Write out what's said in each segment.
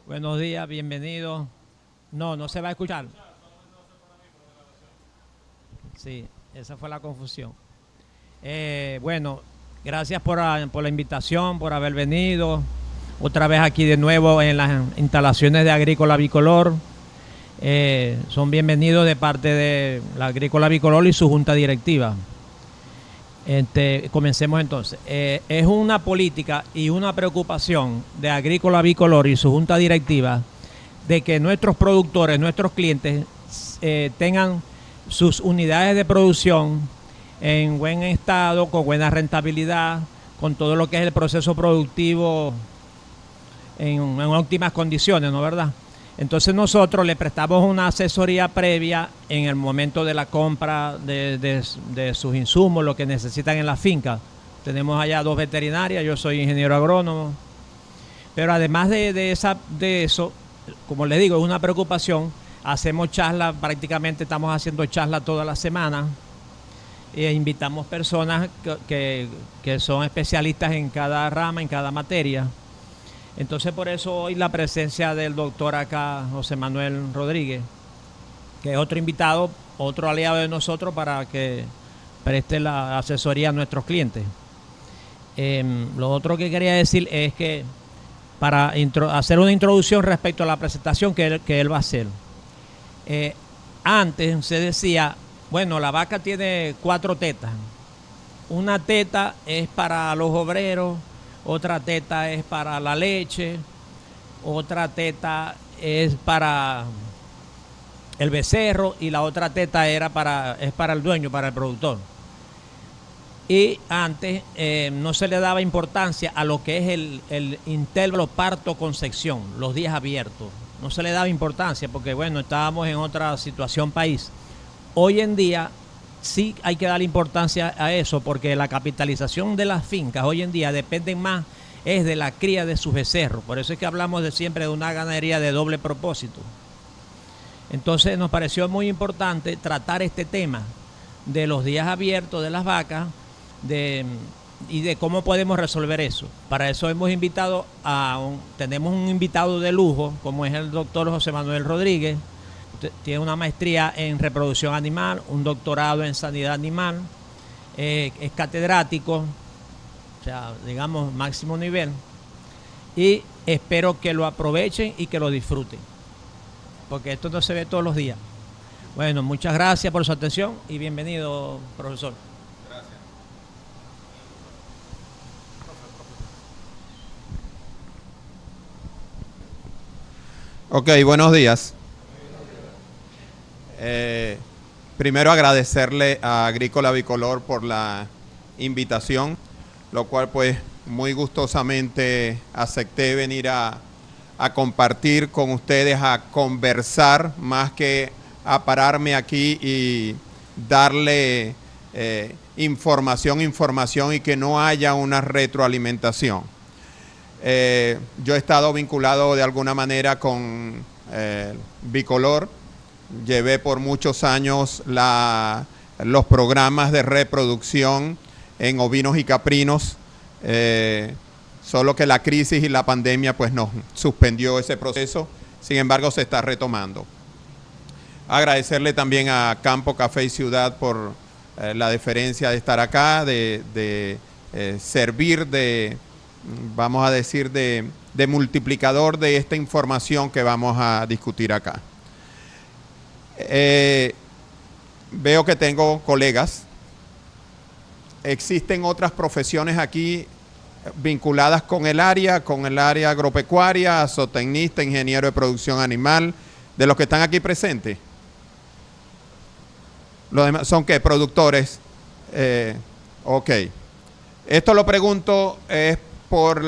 Buenos días, bienvenido. No, no se va a escuchar. Sí, esa fue la confusión. Bueno, gracias por la invitación, por haber venido. Otra vez aquí de nuevo en las instalaciones de Agrícola Bicolor. Son bienvenidos de parte de la Agrícola Bicolor y su junta directiva. Comencemos entonces. Es una política y una preocupación de Agrícola Bicolor y su junta directiva de que nuestros productores, nuestros clientes tengan sus unidades de producción en buen estado, con buena rentabilidad, con todo lo que es el proceso productivo en óptimas condiciones, ¿no verdad? Entonces nosotros le prestamos una asesoría previa en el momento de la compra de sus insumos, lo que necesitan en la finca. Tenemos allá 2 veterinarias, yo soy ingeniero agrónomo. Pero además de eso, como les digo, es una preocupación. Hacemos charlas, prácticamente estamos haciendo charlas toda la semana. Invitamos personas que son especialistas en cada rama, en cada materia. Entonces por eso hoy la presencia del doctor acá, José Manuel Rodríguez, que es otro invitado, otro aliado de nosotros para que preste la asesoría a nuestros clientes. Lo otro que quería decir es que para hacer una introducción respecto a la presentación que él va a hacer. Antes se decía, bueno, la vaca tiene 4 tetas. Una teta es para los obreros, otra teta es para la leche, otra teta es para el becerro y la otra teta es para el dueño, para el productor. Y antes no se le daba importancia a lo que es el intervalo parto-concepción, los días abiertos. No se le daba importancia porque, bueno, estábamos en otra situación país. Hoy en día sí hay que darle importancia a eso porque la capitalización de las fincas hoy en día depende más es de la cría de sus becerros. Por eso es que hablamos siempre de una ganadería de doble propósito. Entonces nos pareció muy importante tratar este tema de los días abiertos de las vacas y de cómo podemos resolver eso. Para eso hemos invitado tenemos un invitado de lujo, como es el doctor José Manuel Rodríguez. Tiene una maestría en reproducción animal, un doctorado en sanidad animal, es catedrático, o sea, digamos, máximo nivel. Y espero que lo aprovechen y que lo disfruten, porque esto no se ve todos los días. Bueno, muchas gracias por su atención y bienvenido, profesor. Gracias. Ok, buenos días. Primero agradecerle a Agrícola Bicolor por la invitación, lo cual pues muy gustosamente acepté venir a compartir con ustedes, a conversar más que a pararme aquí y darle información y que no haya una retroalimentación. Yo he estado vinculado de alguna manera con Bicolor. Llevé por muchos años los programas de reproducción en ovinos y caprinos, solo que la crisis y la pandemia pues nos suspendió ese proceso. Sin embargo, se está retomando. Agradecerle también a Campo Café y Ciudad por la deferencia de estar acá, de servir vamos a decir, de multiplicador de esta información que vamos a discutir acá. Veo que tengo colegas. Existen otras profesiones aquí vinculadas con el área agropecuaria, zootecnista, ingeniero de producción animal, de los que están aquí presentes. Los demás son ¿qué? Productores. Ok. Esto lo pregunto es por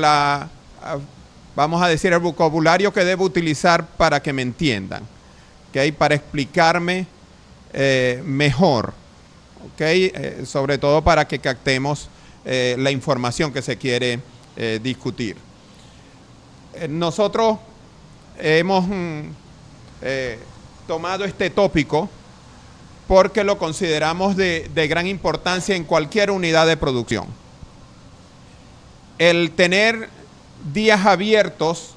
vamos a decir, el vocabulario que debo utilizar para que me entiendan, ¿okay? Para explicarme mejor, ¿okay? Sobre todo para que captemos la información que se quiere discutir. Nosotros hemos tomado este tópico porque lo consideramos de gran importancia en cualquier unidad de producción. El tener días abiertos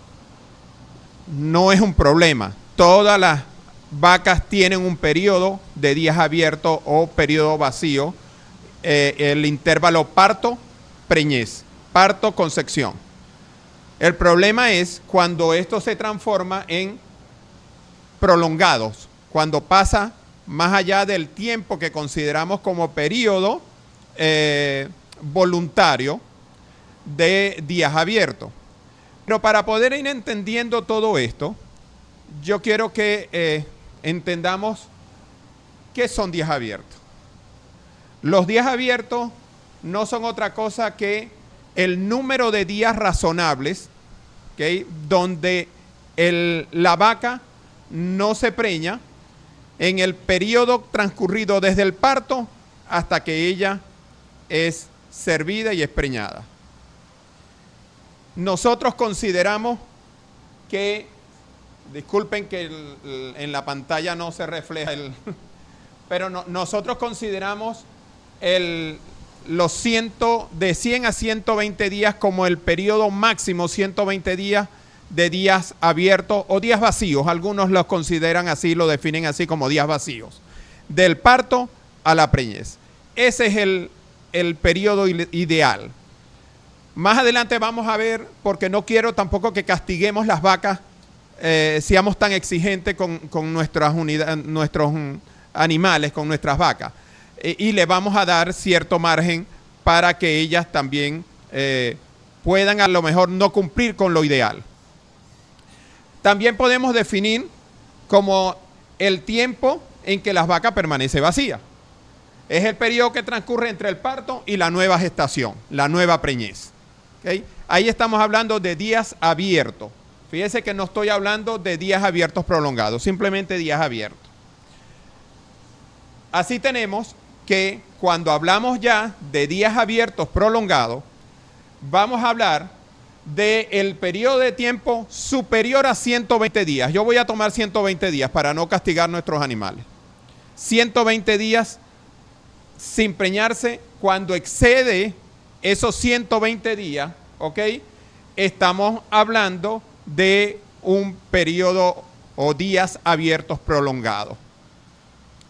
no es un problema. Todas las vacas tienen un periodo de días abiertos o periodo vacío, el intervalo parto-preñez, parto-concepción. El problema es cuando esto se transforma en prolongados, cuando pasa más allá del tiempo que consideramos como periodo voluntario de días abiertos. Pero para poder ir entendiendo todo esto, yo quiero que entendamos qué son días abiertos. Los días abiertos no son otra cosa que el número de días razonables, ¿okay?, donde la vaca no se preña en el periodo transcurrido desde el parto hasta que ella es servida y es preñada. Nosotros consideramos que, disculpen que en la pantalla no se refleja pero nosotros consideramos de 100 a 120 días como el periodo máximo, 120 días de días abiertos o días vacíos. Algunos los consideran así, lo definen así como días vacíos, del parto a la preñez. Ese es el periodo ideal. Más adelante vamos a ver, porque no quiero tampoco que castiguemos las vacas, seamos tan exigentes con nuestros animales, con nuestras vacas. Y le vamos a dar cierto margen para que ellas también puedan a lo mejor no cumplir con lo ideal. También podemos definir como el tiempo en que las vacas permanecen vacías. Es el periodo que transcurre entre el parto y la nueva gestación, la nueva preñez. ¿Okay? Ahí estamos hablando de días abiertos. Fíjense que no estoy hablando de días abiertos prolongados, simplemente días abiertos. Así tenemos que cuando hablamos ya de días abiertos prolongados, vamos a hablar del periodo de tiempo superior a 120 días. Yo voy a tomar 120 días para no castigar nuestros animales. 120 días sin preñarse. Cuando excede esos 120 días, ¿ok?, estamos hablando de un periodo o días abiertos prolongados.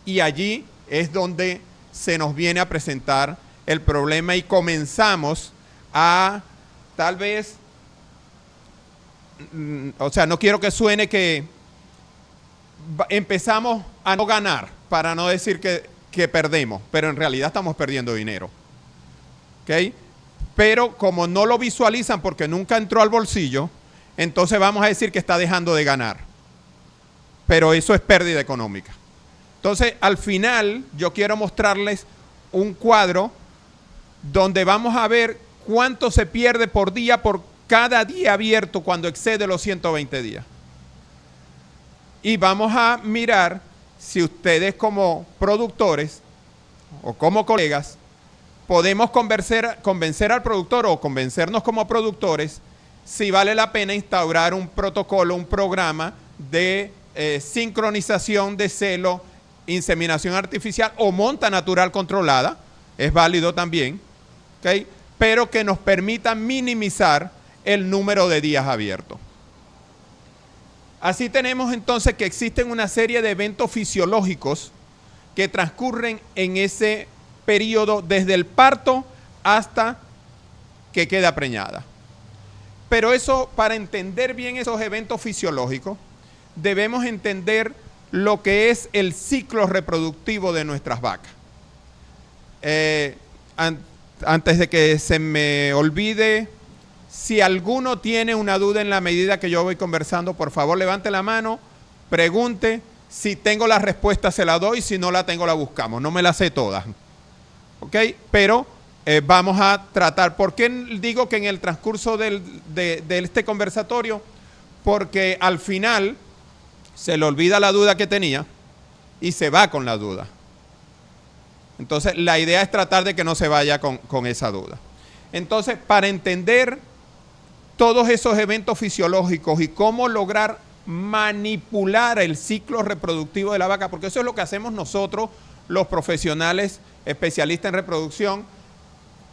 Y allí es donde se nos viene a presentar el problema y comenzamos a tal vez, o sea, no quiero que suene que empezamos a no ganar, para no decir que perdemos, pero en realidad estamos perdiendo dinero. ¿Ok? Pero como no lo visualizan porque nunca entró al bolsillo, entonces vamos a decir que está dejando de ganar. Pero eso es pérdida económica. Entonces, al final, yo quiero mostrarles un cuadro donde vamos a ver cuánto se pierde por día por cada día abierto cuando excede los 120 días. Y vamos a mirar si ustedes como productores o como colegas podemos convencer al productor o convencernos como productores si vale la pena instaurar un protocolo, un programa de sincronización de celo, inseminación artificial o monta natural controlada, es válido también, ¿okay?, pero que nos permita minimizar el número de días abiertos. Así tenemos entonces que existen una serie de eventos fisiológicos que transcurren en ese periodo desde el parto hasta que queda preñada. Pero eso, para entender bien esos eventos fisiológicos, debemos entender lo que es el ciclo reproductivo de nuestras vacas. Antes de que se me olvide, si alguno tiene una duda en la medida que yo voy conversando, por favor levante la mano, pregunte. Si tengo la respuesta se la doy, si no la tengo la buscamos. No me la sé todas. ¿Ok? Pero vamos a tratar. ¿Por qué digo que en el transcurso de este conversatorio? Porque al final se le olvida la duda que tenía y se va con la duda. Entonces la idea es tratar de que no se vaya con esa duda. Entonces, para entender todos esos eventos fisiológicos y cómo lograr manipular el ciclo reproductivo de la vaca, porque eso es lo que hacemos nosotros, los profesionales especialistas en reproducción,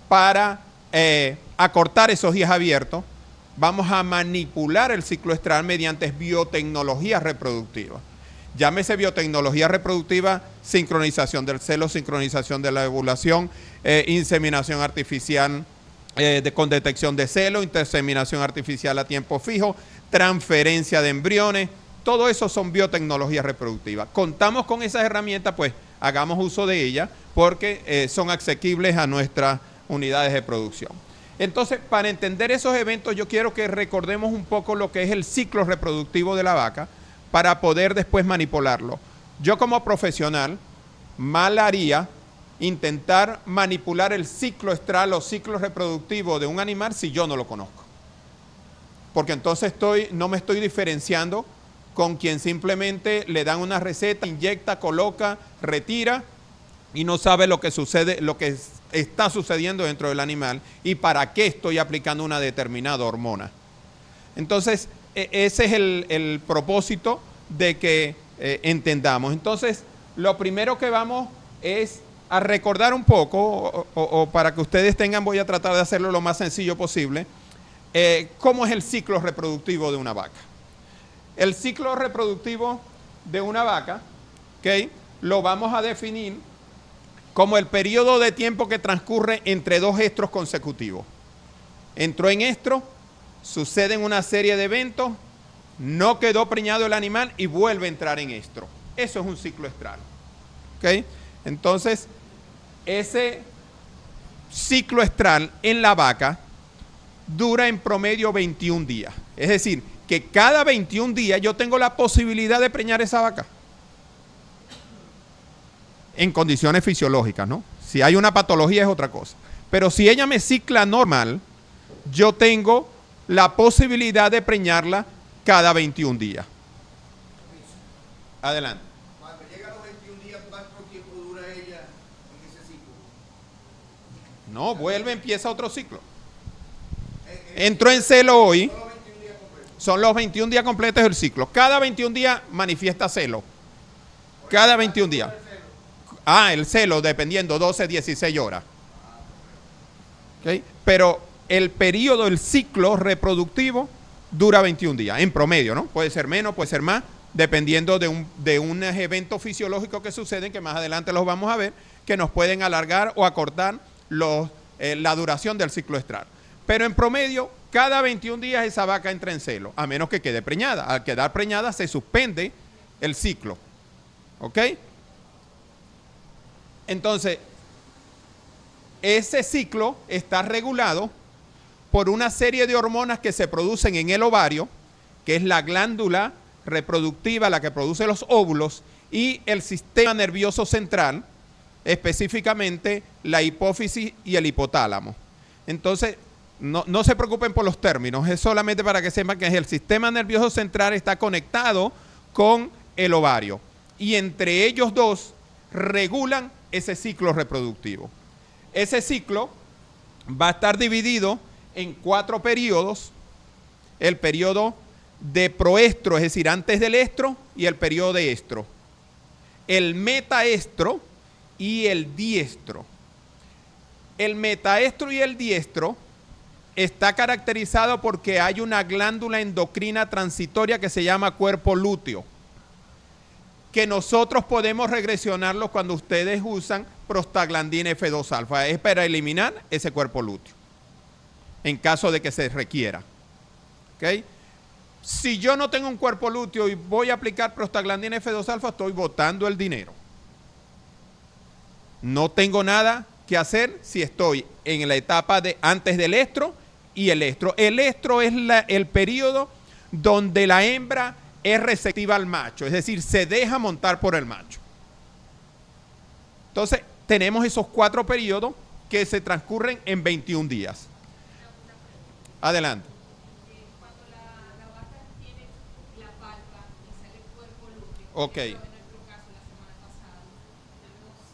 para acortar esos días abiertos, vamos a manipular el ciclo estral mediante biotecnologías reproductivas. Llámese biotecnología reproductiva, sincronización del celo, sincronización de la ovulación, inseminación artificial con detección de celo, inseminación artificial a tiempo fijo, transferencia de embriones, todo eso son biotecnologías reproductivas. Contamos con esas herramientas, pues hagamos uso de ellas porque son asequibles a nuestras unidades de producción. Entonces, para entender esos eventos, yo quiero que recordemos un poco lo que es el ciclo reproductivo de la vaca para poder después manipularlo. Yo como profesional mal haría intentar manipular el ciclo estral o ciclo reproductivo de un animal si yo no lo conozco. Porque entonces no me estoy diferenciando con quien simplemente le dan una receta, inyecta, coloca, retira y no sabe lo que sucede, lo que está sucediendo dentro del animal y para qué estoy aplicando una determinada hormona. Entonces, ese es el propósito de que entendamos. Entonces, lo primero que vamos es a recordar un poco, o para que ustedes tengan, voy a tratar de hacerlo lo más sencillo posible, cómo es el ciclo reproductivo de una vaca. El ciclo reproductivo de una vaca, ¿okay?, lo vamos a definir como el periodo de tiempo que transcurre entre dos estros consecutivos. Entró en estro, suceden una serie de eventos, no quedó preñado el animal y vuelve a entrar en estro. Eso es un ciclo estral. ¿Okay? Entonces, ese ciclo estral en la vaca dura en promedio 21 días. Es decir, que cada 21 días yo tengo la posibilidad de preñar esa vaca. En condiciones fisiológicas, ¿no? Si hay una patología es otra cosa. Pero si ella me cicla normal, yo tengo la posibilidad de preñarla cada 21 días. Adelante. Cuando llega a los 21 días, ¿cuánto tiempo dura ella en ese ciclo? No, vuelve, empieza otro ciclo. Entró en celo hoy. Son los 21 días completos del ciclo. Cada 21 días manifiesta celo. Cada 21 días. El celo, dependiendo, 12, 16 horas. ¿Okay? Pero el periodo, el ciclo reproductivo dura 21 días, en promedio, ¿no? Puede ser menos, puede ser más, dependiendo de unos eventos fisiológicos que suceden, que más adelante los vamos a ver, que nos pueden alargar o acortar la duración del ciclo estral. Pero en promedio, cada 21 días esa vaca entra en celo, a menos que quede preñada. Al quedar preñada se suspende el ciclo. ¿Ok? Entonces, ese ciclo está regulado por una serie de hormonas que se producen en el ovario, que es la glándula reproductiva, la que produce los óvulos, y el sistema nervioso central, específicamente la hipófisis y el hipotálamo. Entonces, no se preocupen por los términos, es solamente para que sepan que el sistema nervioso central está conectado con el ovario, y entre ellos dos regulan ese ciclo reproductivo. Ese ciclo va a estar dividido en 4 periodos: el periodo de proestro, es decir, antes del estro, y el periodo de estro, el metaestro y el diestro. El metaestro y el diestro está caracterizado porque hay una glándula endocrina transitoria que se llama cuerpo lúteo, que nosotros podemos regresionarlo cuando ustedes usan prostaglandina F2 alfa, es para eliminar ese cuerpo lúteo, en caso de que se requiera. ¿Okay? Si yo no tengo un cuerpo lúteo y voy a aplicar prostaglandina F2 alfa, estoy botando el dinero. No tengo nada que hacer si estoy en la etapa de antes del estro y el estro. El estro es el periodo donde la hembra es receptiva al macho, es decir, se deja montar por el macho. Entonces, tenemos esos 4 periodos que se transcurren en 21 días. Adelante. Cuando la vaca tiene la palpa y sale el cuerpo lúteo, Ok. en nuestro caso la semana pasada, tenemos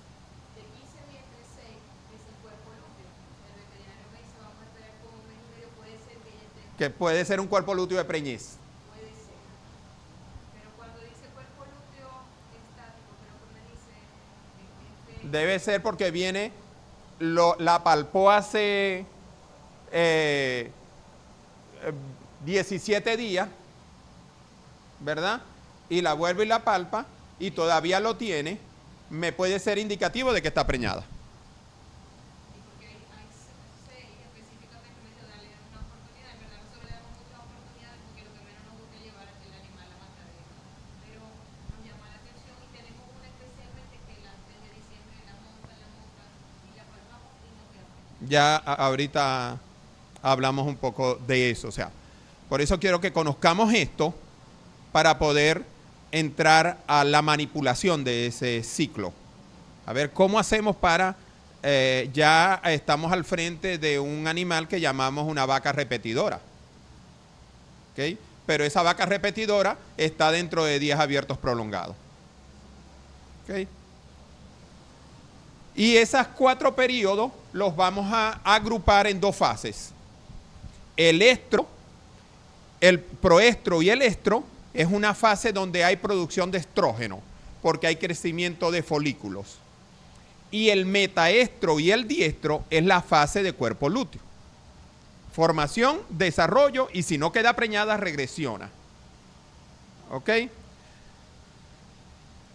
de 15 días entre 6 es el cuerpo lúteo. El veterinario me dice, vamos a esperar como un mes y medio, puede ser que ella esté. Que puede ser un cuerpo lúteo de preñez. Puede ser. Pero cuando dice cuerpo lúteo estático, creo que me dice Debe ser porque viene, la palpó hace 17 días, ¿verdad? Y la vuelve y la palpa y todavía lo tiene, me puede ser indicativo de que está preñada. Y porque hay 6 específicamente me dice darle una oportunidad, en verdad nosotros le damos muchas oportunidades porque lo que menos nos gusta es llevar a que el animal a matadero. Pero nos llama la atención y tenemos una especialmente que la desde diciembre la monta y la palpamos y no queda preñada. Ya ahorita hablamos un poco de eso, o sea, por eso quiero que conozcamos esto para poder entrar a la manipulación de ese ciclo. A ver, ¿cómo hacemos para, ya estamos al frente de un animal que llamamos una vaca repetidora? ¿Ok? Pero esa vaca repetidora está dentro de días abiertos prolongados. ¿Ok? Y esos 4 periodos los vamos a agrupar en 2 fases. El estro, el proestro y el estro es una fase donde hay producción de estrógeno, porque hay crecimiento de folículos. Y el metaestro y el diestro es la fase de cuerpo lúteo. Formación, desarrollo y si no queda preñada, regresiona. ¿Ok?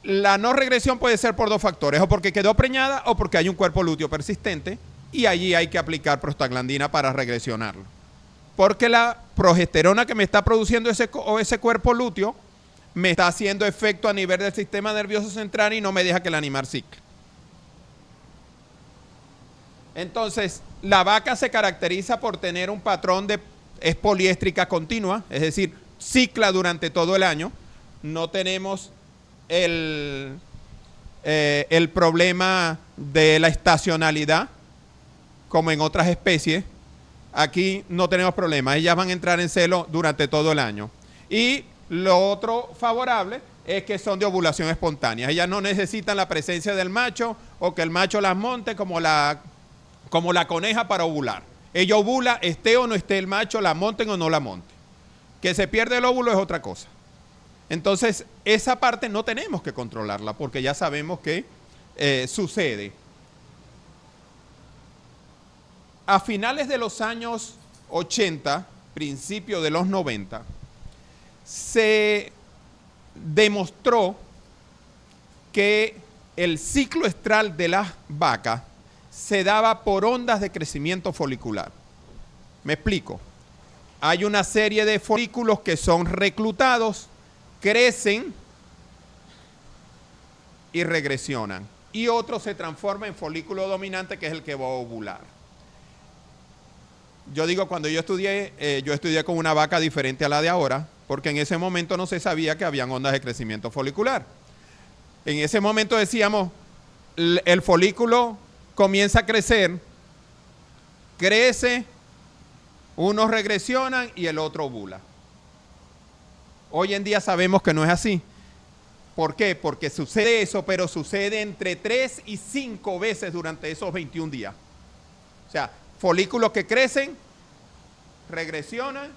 La no regresión puede ser por 2 factores, o porque quedó preñada o porque hay un cuerpo lúteo persistente y allí hay que aplicar prostaglandina para regresionarlo. Porque la progesterona que me está produciendo ese cuerpo lúteo me está haciendo efecto a nivel del sistema nervioso central y no me deja que el animal cicle. Entonces, la vaca se caracteriza por tener un patrón es poliéstrica continua, es decir, cicla durante todo el año. No tenemos el problema de la estacionalidad como en otras especies. Aquí no tenemos problema, ellas van a entrar en celo durante todo el año. Y lo otro favorable es que son de ovulación espontánea. Ellas no necesitan la presencia del macho o que el macho las monte como la coneja para ovular. Ella ovula, esté o no esté el macho, la monten o no la monten. Que se pierde el óvulo es otra cosa. Entonces, esa parte no tenemos que controlarla porque ya sabemos que sucede. A finales de los años 80, principios de los 90, se demostró que el ciclo estral de las vacas se daba por ondas de crecimiento folicular. Me explico. Hay una serie de folículos que son reclutados, crecen y regresionan. Y otro se transforma en folículo dominante, que es el que va a ovular. Yo digo, cuando yo estudié con una vaca diferente a la de ahora, porque en ese momento no se sabía que habían ondas de crecimiento folicular. En ese momento decíamos, el folículo comienza a crecer, crece, unos regresionan y el otro ovula. Hoy en día sabemos que no es así. ¿Por qué? Porque sucede eso, pero sucede entre 3 y 5 veces durante esos 21 días. O sea, folículos que crecen, regresionan,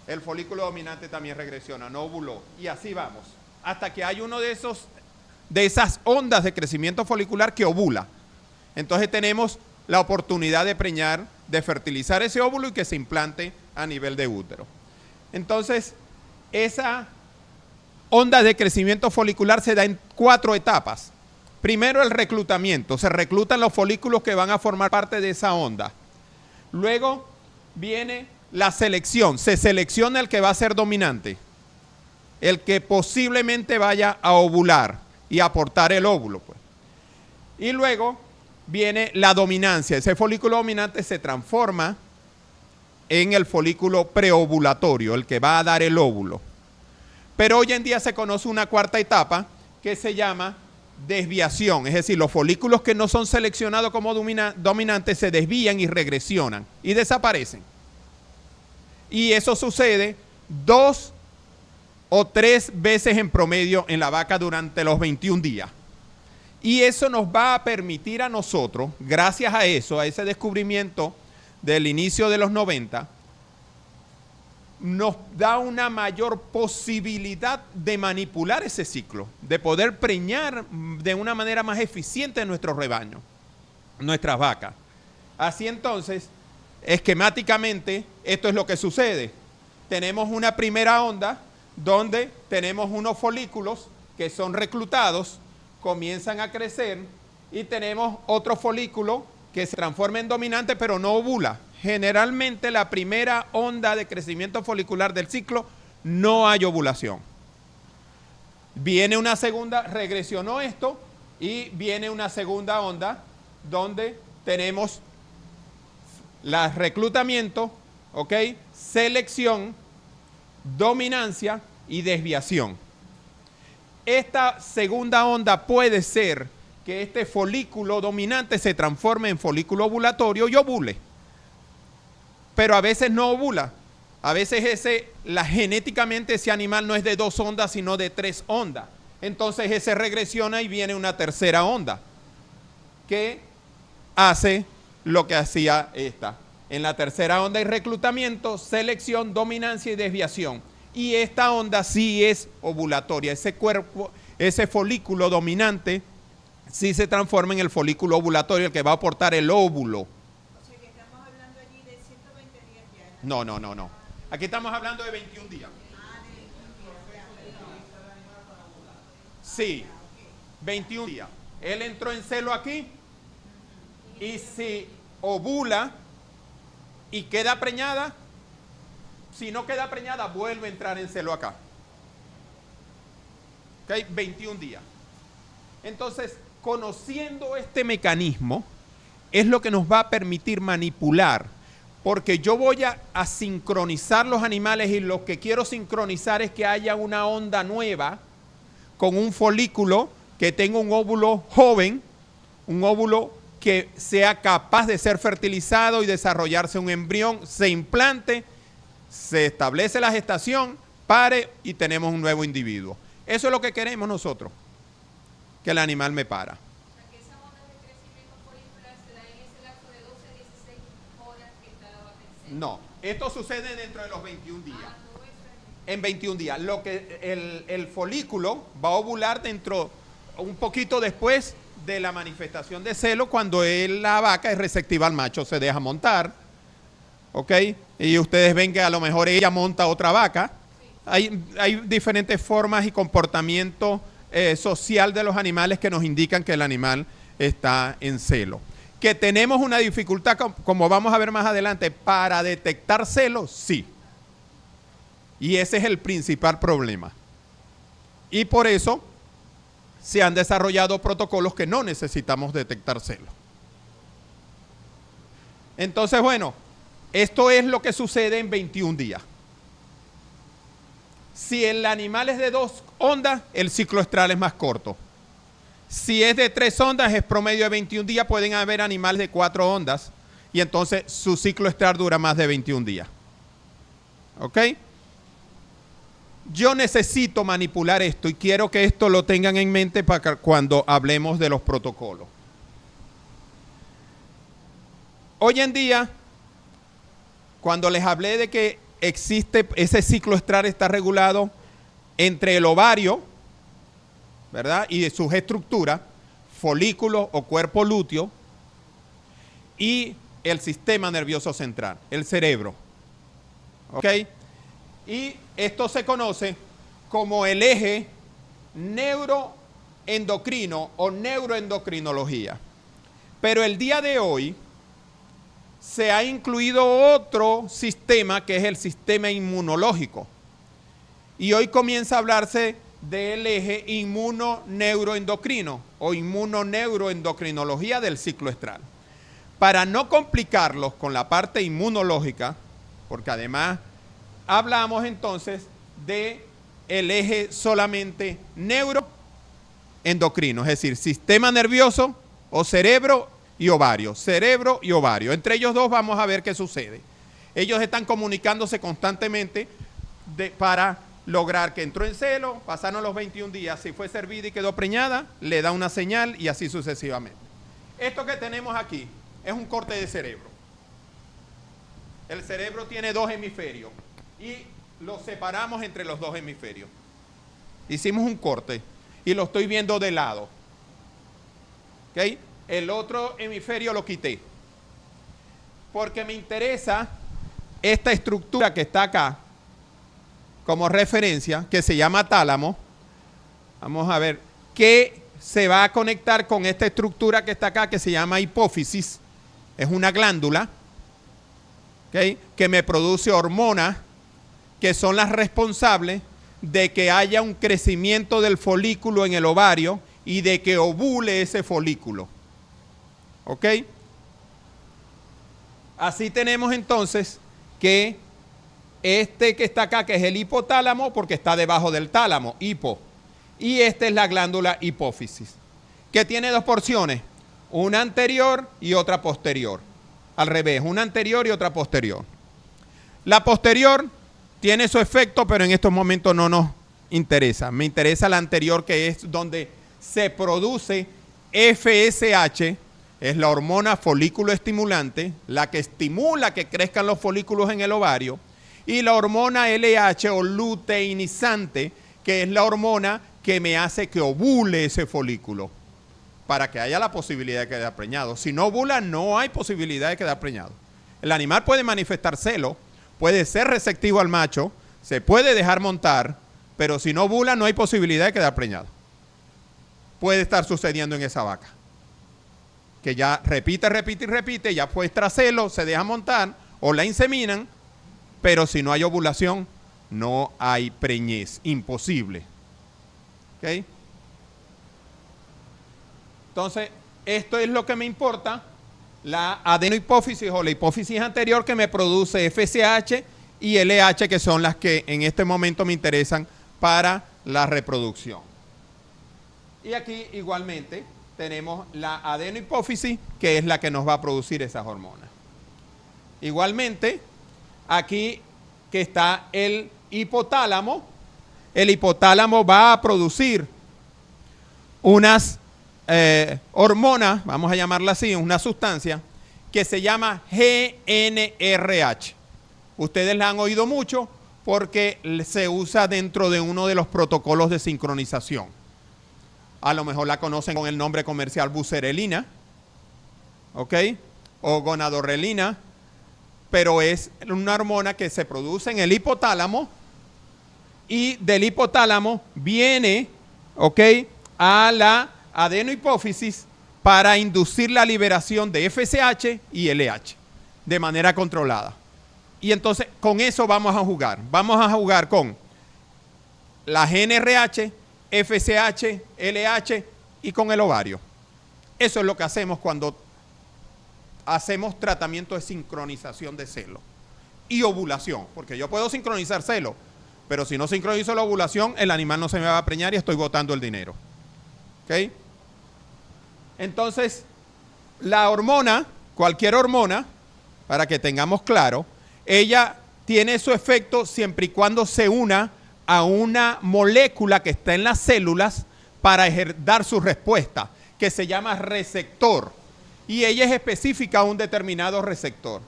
el folículo dominante también regresiona, no ovuló. Y así vamos, hasta que hay uno de esas ondas de crecimiento folicular que ovula. Entonces tenemos la oportunidad de preñar, de fertilizar ese óvulo y que se implante a nivel de útero. Entonces, esa onda de crecimiento folicular se da en 4 etapas. Primero, el reclutamiento. Se reclutan los folículos que van a formar parte de esa onda. Luego viene la selección. Se selecciona el que va a ser dominante, el que posiblemente vaya a ovular y aportar el óvulo, pues. Y luego viene la dominancia. Ese folículo dominante se transforma en el folículo preovulatorio, el que va a dar el óvulo. Pero hoy en día se conoce una 4ª etapa que se llama desviación, es decir, los folículos que no son seleccionados como dominantes se desvían y regresionan y desaparecen. Y eso sucede 2 o 3 veces en promedio en la vaca durante los 21 días. Y eso nos va a permitir a nosotros, gracias a eso, a ese descubrimiento del inicio de los 90, nos da una mayor posibilidad de manipular ese ciclo, de poder preñar de una manera más eficiente en nuestro rebaño, nuestras vacas. Así entonces, esquemáticamente, esto es lo que sucede. tenemos una primera onda donde tenemos unos folículos que son reclutados, comienzan a crecer y tenemos otro folículo que se transforma en dominante pero no ovula. Generalmente la primera onda de crecimiento folicular del ciclo no hay ovulación. Viene una segunda, regresionó esto y viene una segunda onda donde tenemos el reclutamiento, ¿ok? Selección, dominancia y desviación. Esta segunda onda puede ser que este folículo dominante se transforme en folículo ovulatorio y ovule. Pero a veces no ovula. A veces genéticamente ese animal no es de 2 ondas, sino de 3 ondas. Entonces ese regresiona y viene una tercera onda que hace lo que hacía esta. En la tercera onda hay reclutamiento, selección, dominancia y desviación. Y esta onda sí es ovulatoria. Ese cuerpo, ese folículo dominante sí se transforma en el folículo ovulatorio, el que va a aportar el óvulo. O sea que estamos hablando allí de 120 días ya. No. Aquí estamos hablando de 21 días. Sí, 21 días. Él entró en celo aquí y si ovula y queda preñada, si no queda preñada, vuelve a entrar en celo acá. ¿Ok? 21 días. Entonces, conociendo este mecanismo, es lo que nos va a permitir manipular, porque yo voy a sincronizar los animales y lo que quiero sincronizar es que haya una onda nueva con un folículo que tenga un óvulo joven, un óvulo que sea capaz de ser fertilizado y desarrollarse un embrión, se implante, se establece la gestación, pare y tenemos un nuevo individuo. Eso es lo que queremos nosotros, que el animal me para. O sea, que esa onda de crecimiento folicular se da en ese lapso de 12 a 16 horas que está la vaca en celo. No, esto sucede dentro de los 21 días. Todo eso es En 21 días. Lo que el folículo va a ovular dentro, un poquito después de la manifestación de celo, cuando la vaca es receptiva al macho, se deja montar. ¿Ok? Y ustedes ven que a lo mejor ella monta otra vaca. Hay diferentes formas y comportamiento social de los animales que nos indican que el animal está en celo. Que tenemos una dificultad, como vamos a ver más adelante, para detectar celos, sí. Y ese es el principal problema. Y por eso se han desarrollado protocolos que no necesitamos detectar celos. Entonces, bueno, esto es lo que sucede en 21 días. Si el animal es de 2 ondas, el ciclo estral es más corto. Si es de 3 ondas, es promedio de 21 días. Pueden haber animales de 4 ondas y entonces su ciclo estral dura más de 21 días. ¿Ok? Yo necesito manipular esto y quiero que esto lo tengan en mente para cuando hablemos de los protocolos. Hoy en día, cuando les hablé de que existe ese ciclo estral, está regulado entre el ovario, ¿verdad? Y de sus estructuras, folículo o cuerpo lúteo, y el sistema nervioso central, el cerebro. ¿Ok? Y esto se conoce como el eje neuroendocrino o neuroendocrinología. Pero el día de hoy se ha incluido otro sistema que es el sistema inmunológico. Y hoy comienza a hablarse del eje inmunoneuroendocrino o inmunoneuroendocrinología del ciclo estral. Para no complicarlos con la parte inmunológica, porque además hablamos entonces de el eje solamente neuroendocrino, es decir, sistema nervioso o cerebro y ovario, cerebro y ovario. Entre ellos dos vamos a ver qué sucede. Ellos están comunicándose constantemente para lograr que entró en celo, pasaron los 21 días, si fue servida y quedó preñada, le da una señal y así sucesivamente. Esto que tenemos aquí es un corte de cerebro. El cerebro tiene 2 hemisferios y los separamos entre los 2 hemisferios. Hicimos un corte y lo estoy viendo de lado. ¿Ok? El otro hemisferio lo quité porque me interesa esta estructura que está acá, como referencia, que se llama tálamo. Vamos a ver, que se va a conectar con esta estructura que está acá, que se llama hipófisis. Es una glándula, ¿okay?, que me produce hormonas que son las responsables de que haya un crecimiento del folículo en el ovario y de que ovule ese folículo. ¿Ok? Así tenemos entonces que este que está acá, que es el hipotálamo, porque está debajo del tálamo, hipo. Y esta es la glándula hipófisis, que tiene dos porciones, una anterior y otra posterior. Al revés, una anterior y otra posterior. La posterior tiene su efecto, pero en estos momentos no nos interesa. Me interesa la anterior, que es donde se produce FSH, es la hormona folículo estimulante, la que estimula que crezcan los folículos en el ovario, y la hormona LH o luteinizante, que es la hormona que me hace que ovule ese folículo, para que haya la posibilidad de quedar preñado. Si no ovula, no hay posibilidad de quedar preñado. El animal puede manifestar celo, puede ser receptivo al macho, se puede dejar montar, pero si no ovula, no hay posibilidad de quedar preñado. Puede estar sucediendo en esa vaca, que ya repite, ya fue celo, se deja montar o la inseminan, pero si no hay ovulación, no hay preñez, imposible. ¿Ok? Entonces, esto es lo que me importa, la adenohipófisis o la hipófisis anterior, que me produce FSH y LH, que son las que en este momento me interesan para la reproducción. Y aquí igualmente tenemos la adenohipófisis, que es la que nos va a producir esas hormonas. Igualmente, aquí que está el hipotálamo va a producir unas hormonas, vamos a llamarla así, una sustancia que se llama GnRH. Ustedes la han oído mucho porque se usa dentro de uno de los protocolos de sincronización. A lo mejor la conocen con el nombre comercial buserelina, ¿ok? O gonadorrelina, pero es una hormona que se produce en el hipotálamo y del hipotálamo viene, ¿ok?, a la adenohipófisis para inducir la liberación de FSH y LH de manera controlada. Y entonces con eso vamos a jugar. Vamos a jugar con la GnRH, FSH, LH y con el ovario. Eso es lo que hacemos cuando hacemos tratamiento de sincronización de celo y ovulación, porque yo puedo sincronizar celo, pero si no sincronizo la ovulación, el animal no se me va a preñar y estoy botando el dinero. ¿Ok? Entonces, la hormona, cualquier hormona, para que tengamos claro, ella tiene su efecto siempre y cuando se una a una molécula que está en las células para dar su respuesta, que se llama receptor. Y ella es específica a un determinado receptor.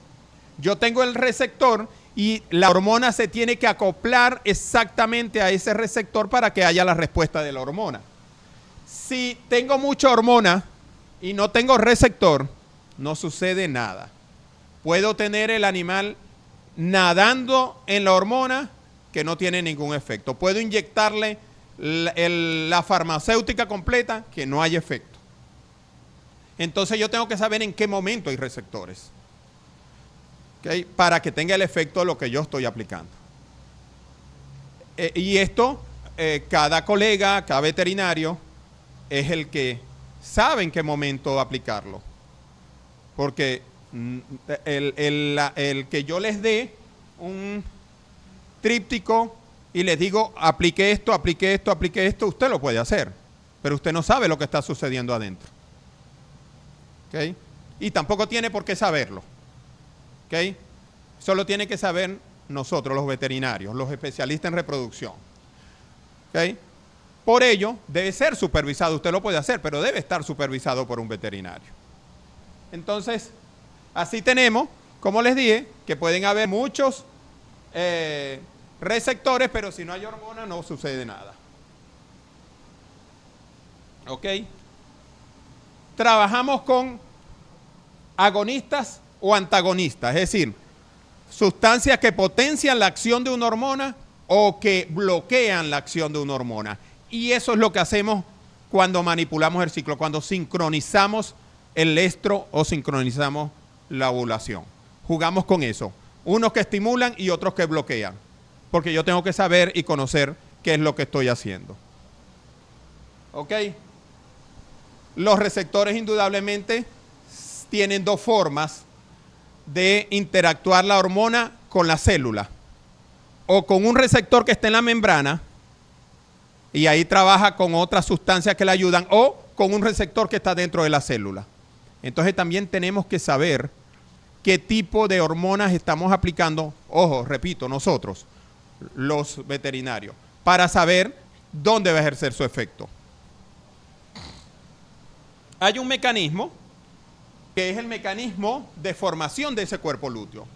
Yo tengo el receptor y la hormona se tiene que acoplar exactamente a ese receptor para que haya la respuesta de la hormona. Si tengo mucha hormona y no tengo receptor, no sucede nada. Puedo tener el animal nadando en la hormona que no tiene ningún efecto. Puedo inyectarle la farmacéutica completa que no hay efecto. Entonces yo tengo que saber en qué momento hay receptores, ¿okay?, para que tenga el efecto de lo que yo estoy aplicando. Y esto, cada colega, cada veterinario es el que sabe en qué momento aplicarlo. Porque el que yo les dé un tríptico y les digo aplique esto, aplique esto, aplique esto, usted lo puede hacer, pero usted no sabe lo que está sucediendo adentro. ¿Okay? Y tampoco tiene por qué saberlo. ¿Okay? Solo tiene que saber nosotros, los veterinarios, los especialistas en reproducción. ¿Okay? Por ello, debe ser supervisado. Usted lo puede hacer, pero debe estar supervisado por un veterinario. Entonces, así tenemos, como les dije, que pueden haber muchos receptores, pero si no hay hormona no sucede nada. ¿Ok? Trabajamos con agonistas o antagonistas, es decir, sustancias que potencian la acción de una hormona o que bloquean la acción de una hormona. Y eso es lo que hacemos cuando manipulamos el ciclo, cuando sincronizamos el estro o sincronizamos la ovulación. Jugamos con eso. Unos que estimulan y otros que bloquean. Porque yo tengo que saber y conocer qué es lo que estoy haciendo. ¿Ok? Los receptores indudablemente tienen dos formas de interactuar la hormona con la célula. O con un receptor que esté en la membrana y ahí trabaja con otras sustancias que le ayudan, o con un receptor que está dentro de la célula. Entonces también tenemos que saber qué tipo de hormonas estamos aplicando, ojo, repito, nosotros, los veterinarios, para saber dónde va a ejercer su efecto. Hay un mecanismo que es el mecanismo de formación de ese cuerpo lúteo,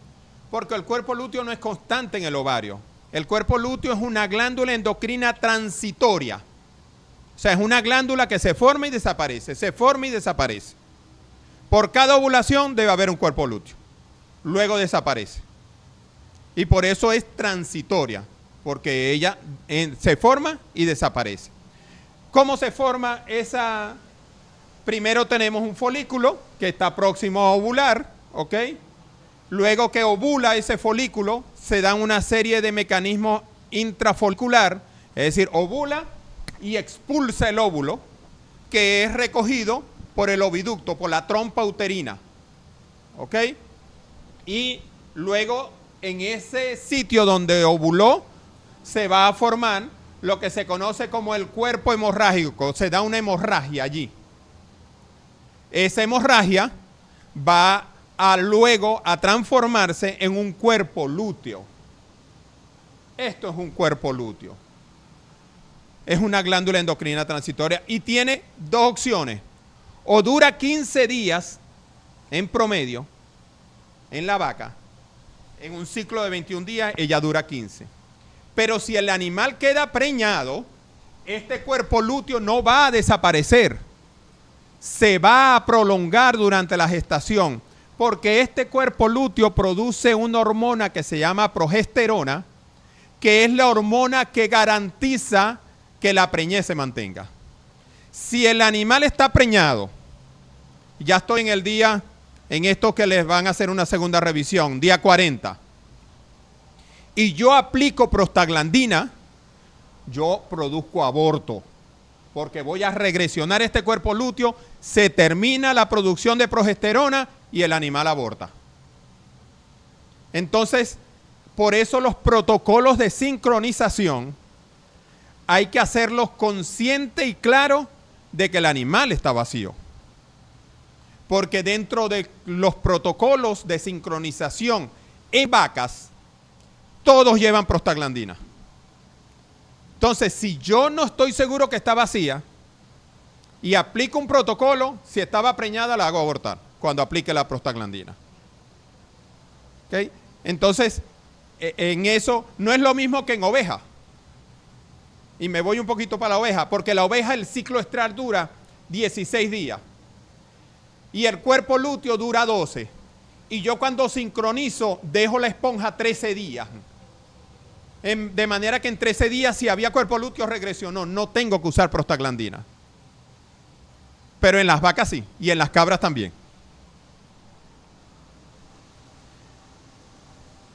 porque el cuerpo lúteo no es constante en el ovario. El cuerpo lúteo es una glándula endocrina transitoria. O sea, es una glándula que se forma y desaparece, se forma y desaparece. Por cada ovulación debe haber un cuerpo lúteo. Luego desaparece. Y por eso es transitoria, porque ella se forma y desaparece. ¿Cómo se forma esa? Primero tenemos un folículo que está próximo a ovular, ¿ok? Luego que ovula ese folículo, se dan una serie de mecanismos intrafolicular, es decir, ovula y expulsa el óvulo, que es recogido por el oviducto, por la trompa uterina, ¿ok? Y luego en ese sitio donde ovuló, se va a formar lo que se conoce como el cuerpo hemorrágico, se da una hemorragia allí. Esa hemorragia va luego a transformarse en un cuerpo lúteo. Esto es un cuerpo lúteo. Es una glándula endocrina transitoria y tiene dos opciones. O dura 15 días en promedio en la vaca. En un ciclo de 21 días ella dura 15. Pero si el animal queda preñado, este cuerpo lúteo no va a desaparecer. Se va a prolongar durante la gestación, porque este cuerpo lúteo produce una hormona que se llama progesterona, que es la hormona que garantiza que la preñez se mantenga. Si el animal está preñado, ya estoy en el día, en esto que les van a hacer una segunda revisión, día 40, y yo aplico prostaglandina, yo produzco aborto, porque voy a regresionar este cuerpo lúteo, se termina la producción de progesterona y el animal aborta. Entonces, por eso los protocolos de sincronización hay que hacerlos consciente y claro de que el animal está vacío. Porque dentro de los protocolos de sincronización en vacas, todos llevan prostaglandina. Entonces, si yo no estoy seguro que está vacía y aplico un protocolo, si estaba preñada la hago abortar cuando aplique la prostaglandina. ¿Okay? Entonces, en eso no es lo mismo que en oveja. Y me voy un poquito para la oveja, porque la oveja el ciclo estral dura 16 días y el cuerpo lúteo dura 12. Y yo cuando sincronizo dejo la esponja 13 días. De manera que en 13 días, si había cuerpo lúteo, regresionó. No tengo que usar prostaglandina. Pero en las vacas sí, y en las cabras también.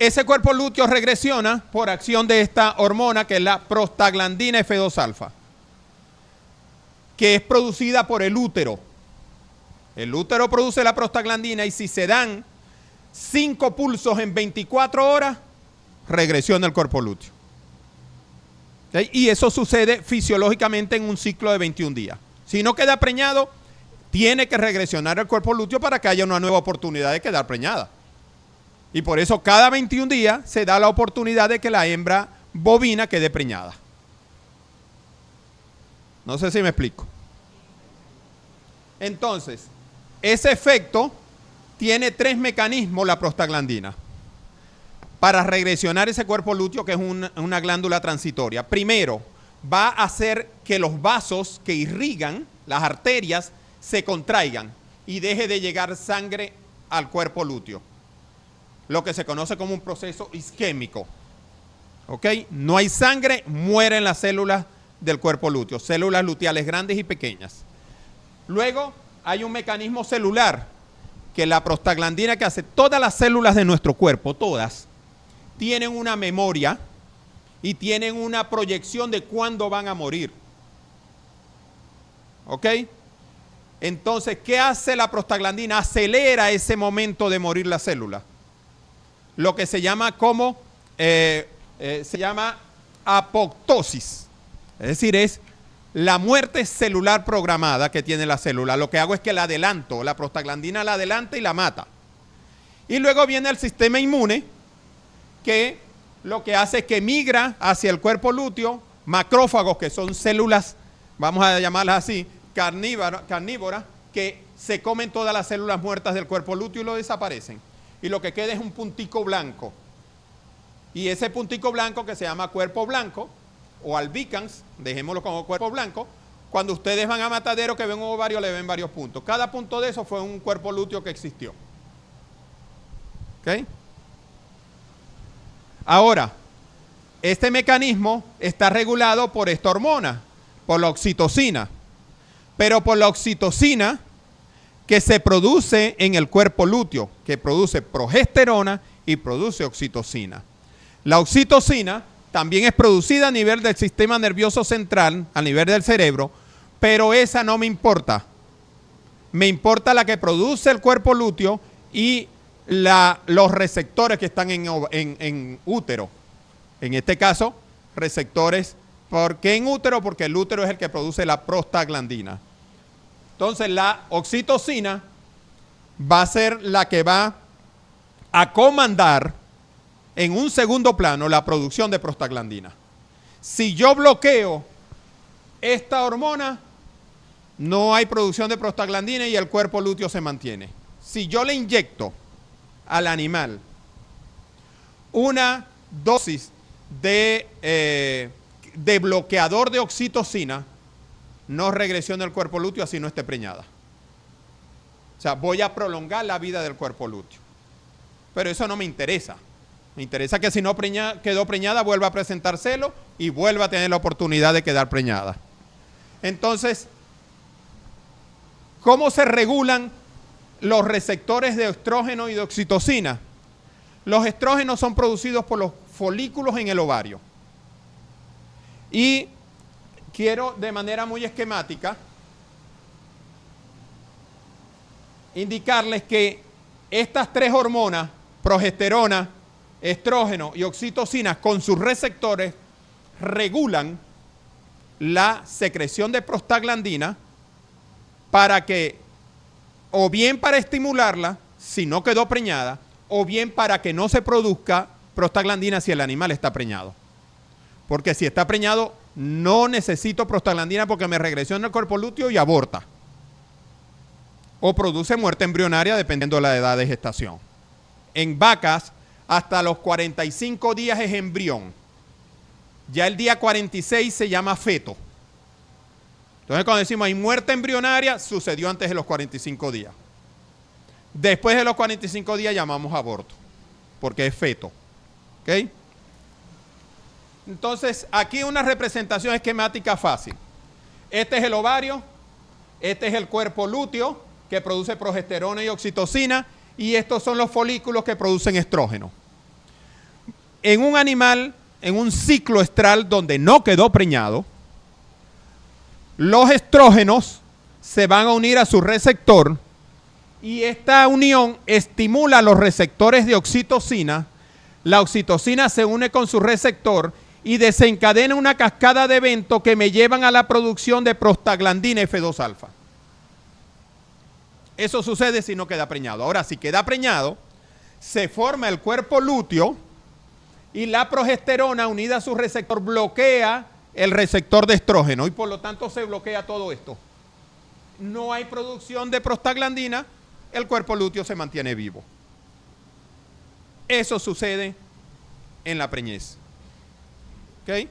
Ese cuerpo lúteo regresiona por acción de esta hormona, que es la prostaglandina F2-alfa, que es producida por el útero. El útero produce la prostaglandina y si se dan 5 pulsos en 24 horas, regresiona el cuerpo lúteo. ¿Okay? Y eso sucede fisiológicamente en un ciclo de 21 días. Si no queda preñado, tiene que regresionar el cuerpo lúteo para que haya una nueva oportunidad de quedar preñada. Y por eso cada 21 días se da la oportunidad de que la hembra bovina quede preñada. No sé si me explico. Entonces, ese efecto tiene 3 mecanismos la prostaglandina para regresionar ese cuerpo lúteo, que es una glándula transitoria. Primero, va a hacer que los vasos que irrigan las arterias se contraigan y deje de llegar sangre al cuerpo lúteo, lo que se conoce como un proceso isquémico. ¿Ok? No hay sangre, mueren las células del cuerpo lúteo, células luteales grandes y pequeñas. Luego hay un mecanismo celular que la prostaglandina que hace todas las células de nuestro cuerpo, todas, tienen una memoria y tienen una proyección de cuándo van a morir. ¿Ok? Entonces, ¿qué hace la prostaglandina? Acelera ese momento de morir la célula. Lo que se llama como, se llama apoptosis. Es decir, es la muerte celular programada que tiene la célula. Lo que hago es que la adelanto, la prostaglandina la adelanta y la mata. Y luego viene el sistema inmune, que lo que hace es que migra hacia el cuerpo lúteo, macrófagos, que son células, vamos a llamarlas así, carnívoras, que se comen todas las células muertas del cuerpo lúteo y lo desaparecen. Y lo que queda es un puntico blanco. Y ese puntico blanco que se llama cuerpo blanco, o albicans, dejémoslo como cuerpo blanco, cuando ustedes van a matadero que ven un ovario le ven varios puntos. Cada punto de eso fue un cuerpo lúteo que existió. ¿Ok? Ahora, este mecanismo está regulado por esta hormona, por la oxitocina. Pero por la oxitocina que se produce en el cuerpo lúteo, que produce progesterona y produce oxitocina. La oxitocina también es producida a nivel del sistema nervioso central, a nivel del cerebro, pero esa no me importa. Me importa la que produce el cuerpo lúteo y los receptores que están en útero. En este caso, receptores. ¿Por qué en útero? Porque el útero es el que produce la prostaglandina. Entonces la oxitocina va a ser la que va a comandar en un segundo plano la producción de prostaglandina. Si yo bloqueo esta hormona, no hay producción de prostaglandina y el cuerpo lúteo se mantiene. Si yo le inyecto al animal una dosis de bloqueador de oxitocina, no regresiona el cuerpo lúteo así no esté preñada. O sea, voy a prolongar la vida del cuerpo lúteo. Pero eso no me interesa. Me interesa que si no quedó preñada, vuelva a presentar celo y vuelva a tener la oportunidad de quedar preñada. Entonces, ¿cómo se regulan los receptores de estrógeno y de oxitocina? Los estrógenos son producidos por los folículos en el ovario. Y quiero de manera muy esquemática indicarles que estas tres hormonas, progesterona, estrógeno y oxitocina, con sus receptores, regulan la secreción de prostaglandina para que, o bien para estimularla, si no quedó preñada, o bien para que no se produzca prostaglandina si el animal está preñado. Porque si está preñado, no necesito prostaglandina porque me regresiona el cuerpo lúteo y aborta. O produce muerte embrionaria dependiendo de la edad de gestación. En vacas, hasta los 45 días es embrión. Ya el día 46 se llama feto. Entonces cuando decimos hay muerte embrionaria, sucedió antes de los 45 días. Después de los 45 días llamamos aborto, porque es feto. ¿Ok? Entonces, aquí una representación esquemática fácil. Este es el ovario, este es el cuerpo lúteo, que produce progesterona y oxitocina, y estos son los folículos que producen estrógeno. En un animal, en un ciclo estral donde no quedó preñado, los estrógenos se van a unir a su receptor y esta unión estimula los receptores de oxitocina. La oxitocina se une con su receptor y desencadena una cascada de eventos que me llevan a la producción de prostaglandina F2-alfa. Eso sucede si no queda preñado. Ahora, si queda preñado, se forma el cuerpo lúteo y la progesterona unida a su receptor bloquea el receptor de estrógeno y por lo tanto se bloquea todo esto. No hay producción de prostaglandina, el cuerpo lúteo se mantiene vivo. Eso sucede en la preñez. ¿Ok?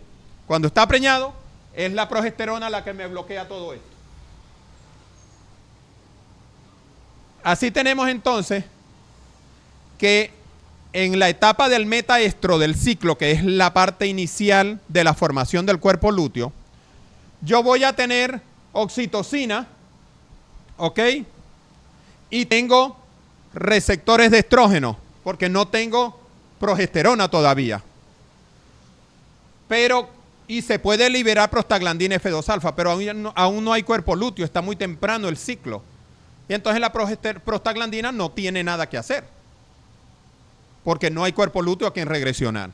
Cuando está preñado, es la progesterona la que me bloquea todo esto. Así tenemos entonces que en la etapa del metaestro del ciclo, que es la parte inicial de la formación del cuerpo lúteo, yo voy a tener oxitocina, ¿ok? Y tengo receptores de estrógeno, porque no tengo progesterona todavía. Pero, y se puede liberar prostaglandina F2 alfa, pero aún no hay cuerpo lúteo, está muy temprano el ciclo. Y entonces la prostaglandina no tiene nada que hacer, porque no hay cuerpo lúteo a quien regresionar.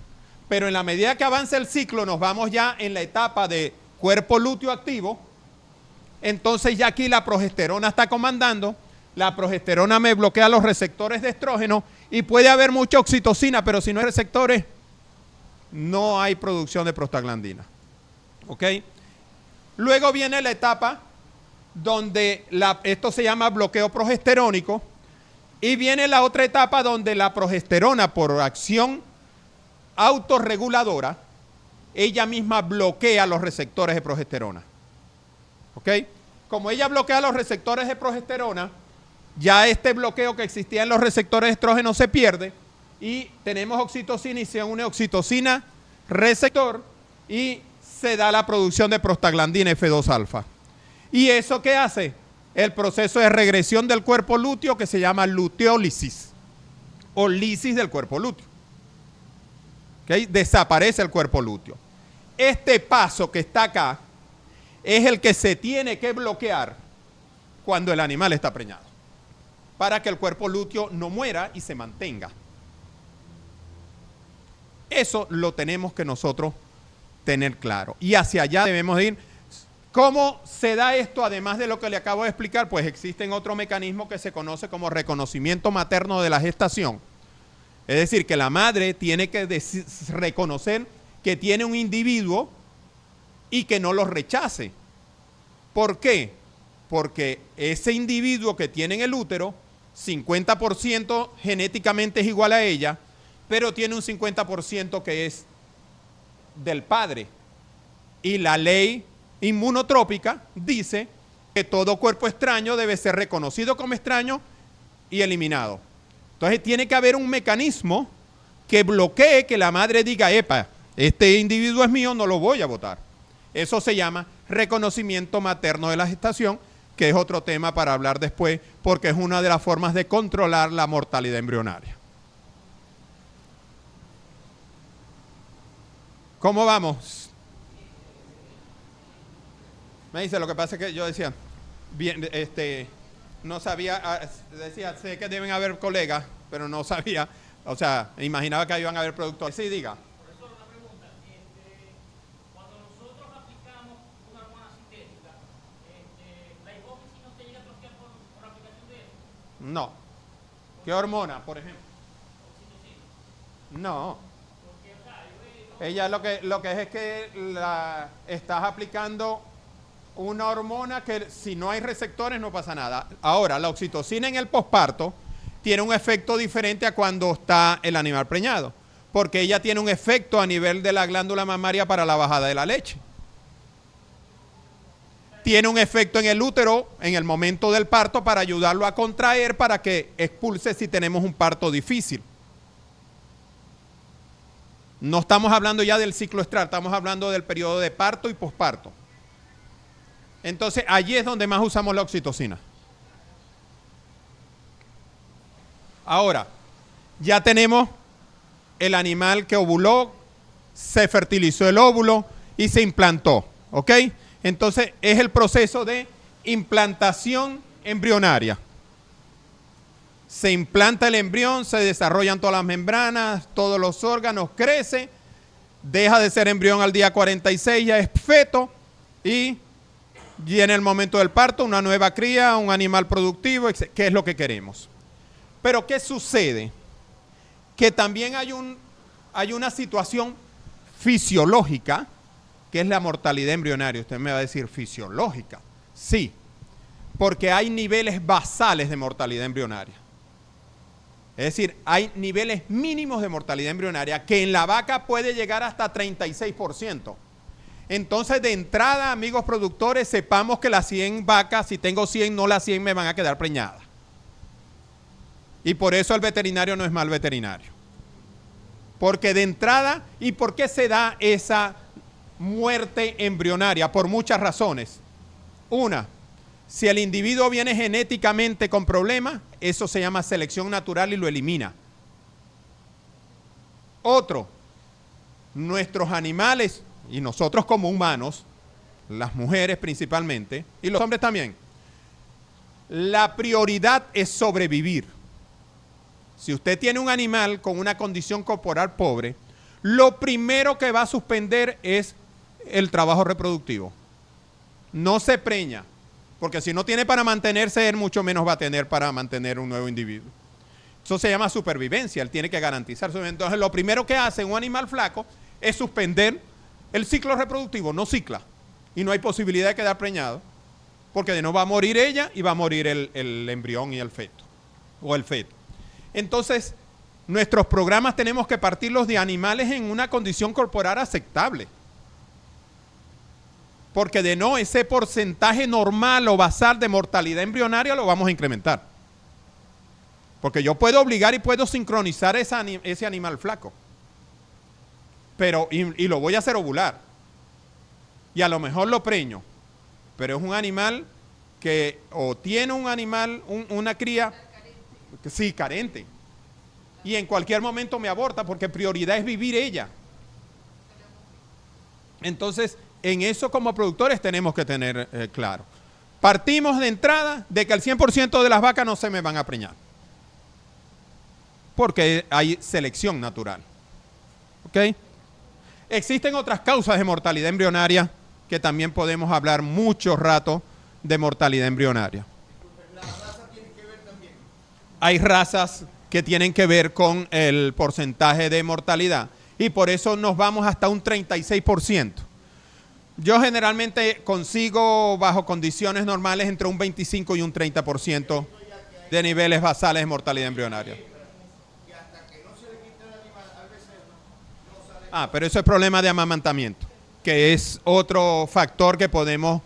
Pero en la medida que avance el ciclo, nos vamos ya en la etapa de cuerpo lúteo activo. Entonces ya aquí la progesterona está comandando. La progesterona me bloquea los receptores de estrógeno y puede haber mucha oxitocina, pero si no hay receptores, no hay producción de prostaglandina. ¿Ok? Luego viene la etapa donde esto se llama bloqueo progesterónico, y viene la otra etapa donde la progesterona, por acción autorreguladora, ella misma bloquea los receptores de progesterona. ¿Ok? Como ella bloquea los receptores de progesterona, ya este bloqueo que existía en los receptores de estrógeno se pierde y tenemos oxitocina y se une oxitocina receptor y se da la producción de prostaglandina F2 alfa. ¿Y eso qué hace? El proceso de regresión del cuerpo lúteo, que se llama luteólisis o lisis del cuerpo lúteo. ¿Okay? Desaparece el cuerpo lúteo. Este paso que está acá es el que se tiene que bloquear cuando el animal está preñado, para que el cuerpo lúteo no muera y se mantenga. Eso lo tenemos que nosotros tener claro. Y hacia allá debemos ir. ¿Cómo se da esto? Además de lo que le acabo de explicar, pues existen otro mecanismo que se conoce como reconocimiento materno de la gestación. Es decir, que la madre tiene que reconocer que tiene un individuo y que no lo rechace. ¿Por qué? Porque ese individuo que tiene en el útero, 50% genéticamente es igual a ella, pero tiene un 50% que es del padre. Y la ley inmunotrópica dice que todo cuerpo extraño debe ser reconocido como extraño y eliminado. Entonces tiene que haber un mecanismo que bloquee que la madre diga, epa, este individuo es mío, no lo voy a votar. Eso se llama reconocimiento materno de la gestación, que es otro tema para hablar después, porque es una de las formas de controlar la mortalidad embrionaria. ¿Cómo vamos? Me dice, lo que pasa es que yo decía, bien, no sabía, decía, sé que deben haber colegas, pero no sabía, o sea, imaginaba que iban a haber productores. Sí, diga. Profesor, una pregunta. Cuando nosotros aplicamos una hormona sintética, ¿la hipófisis no se llega a bloquear por aplicación de eso? No. ¿Qué hormona, por ejemplo? No. Ella lo que es que estás aplicando una hormona que si no hay receptores no pasa nada. Ahora, la oxitocina en el posparto tiene un efecto diferente a cuando está el animal preñado, porque ella tiene un efecto a nivel de la glándula mamaria para la bajada de la leche. Tiene un efecto en el útero en el momento del parto para ayudarlo a contraer para que expulse si tenemos un parto difícil. No estamos hablando ya del ciclo estral, estamos hablando del periodo de parto y posparto. Entonces, allí es donde más usamos la oxitocina. Ahora, ya tenemos el animal que ovuló, se fertilizó el óvulo y se implantó, ¿ok? Entonces, es el proceso de implantación embrionaria. Se implanta el embrión, se desarrollan todas las membranas, todos los órganos, crece, deja de ser embrión al día 46, ya es feto y viene el momento del parto, una nueva cría, un animal productivo, que es lo que queremos. Pero ¿qué sucede? Que también hay una situación fisiológica, que es la mortalidad embrionaria. Usted me va a decir, ¿fisiológica? Sí, porque hay niveles basales de mortalidad embrionaria. Es decir, hay niveles mínimos de mortalidad embrionaria que en la vaca puede llegar hasta 36%. Entonces, de entrada, amigos productores, sepamos que las 100 vacas, si tengo 100, no las 100 me van a quedar preñadas. Y por eso el veterinario no es mal veterinario. Porque de entrada, ¿y por qué se da esa muerte embrionaria? Por muchas razones. Una, si el individuo viene genéticamente con problemas, eso se llama selección natural y lo elimina. Otro, nuestros animales y nosotros como humanos, las mujeres principalmente, y los hombres también, la prioridad es sobrevivir. Si usted tiene un animal con una condición corporal pobre, lo primero que va a suspender es el trabajo reproductivo. No se preña, porque si no tiene para mantenerse, él mucho menos va a tener para mantener un nuevo individuo. Eso se llama supervivencia, él tiene que garantizar su. Entonces, lo primero que hace un animal flaco es suspender el ciclo reproductivo, no cicla. Y no hay posibilidad de quedar preñado, porque de no va a morir ella y va a morir el embrión y el feto, o el feto. Entonces, nuestros programas tenemos que partirlos de animales en una condición corporal aceptable. Porque de no, ese porcentaje normal o basal de mortalidad embrionaria lo vamos a incrementar. Porque yo puedo obligar y puedo sincronizar ese animal flaco. Pero, y lo voy a hacer ovular. Y a lo mejor lo preño. Pero es un animal que o tiene un animal, una cría, sí, carente. Y en cualquier momento me aborta porque prioridad es vivir ella. Entonces, en eso como productores tenemos que tener claro. Partimos de entrada de que el 100% de las vacas no se me van a preñar. Porque hay selección natural. ¿Ok? Existen otras causas de mortalidad embrionaria que también podemos hablar mucho rato de mortalidad embrionaria. ¿La raza tiene que ver también? Hay razas que tienen que ver con el porcentaje de mortalidad y por eso nos vamos hasta un 36%. Yo generalmente consigo bajo condiciones normales entre un 25 y un 30% de niveles basales de mortalidad embrionaria. Pero eso es problema de amamantamiento, que es otro factor que podemos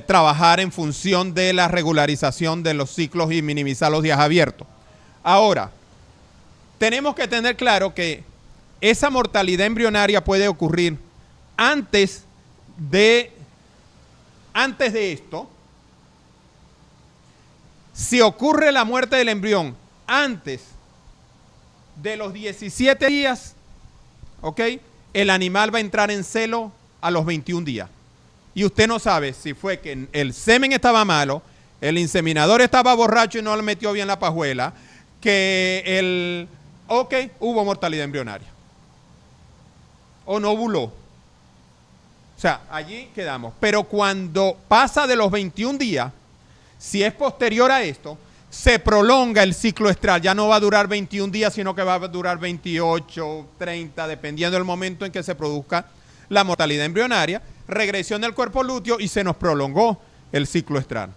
trabajar en función de la regularización de los ciclos y minimizar los días abiertos. Ahora, tenemos que tener claro que esa mortalidad embrionaria puede ocurrir antes de esto. Si ocurre la muerte del embrión antes de los 17 días, ¿ok? El animal va a entrar en celo a los 21 días. Y usted no sabe si fue que el semen estaba malo, el inseminador estaba borracho y no le metió bien la pajuela, que hubo mortalidad embrionaria. O no ovuló. O sea, allí quedamos. Pero cuando pasa de los 21 días, si es posterior a esto, se prolonga el ciclo estral. Ya no va a durar 21 días, sino que va a durar 28, 30, dependiendo del momento en que se produzca la mortalidad embrionaria. Regresión del cuerpo lúteo y se nos prolongó el ciclo estral.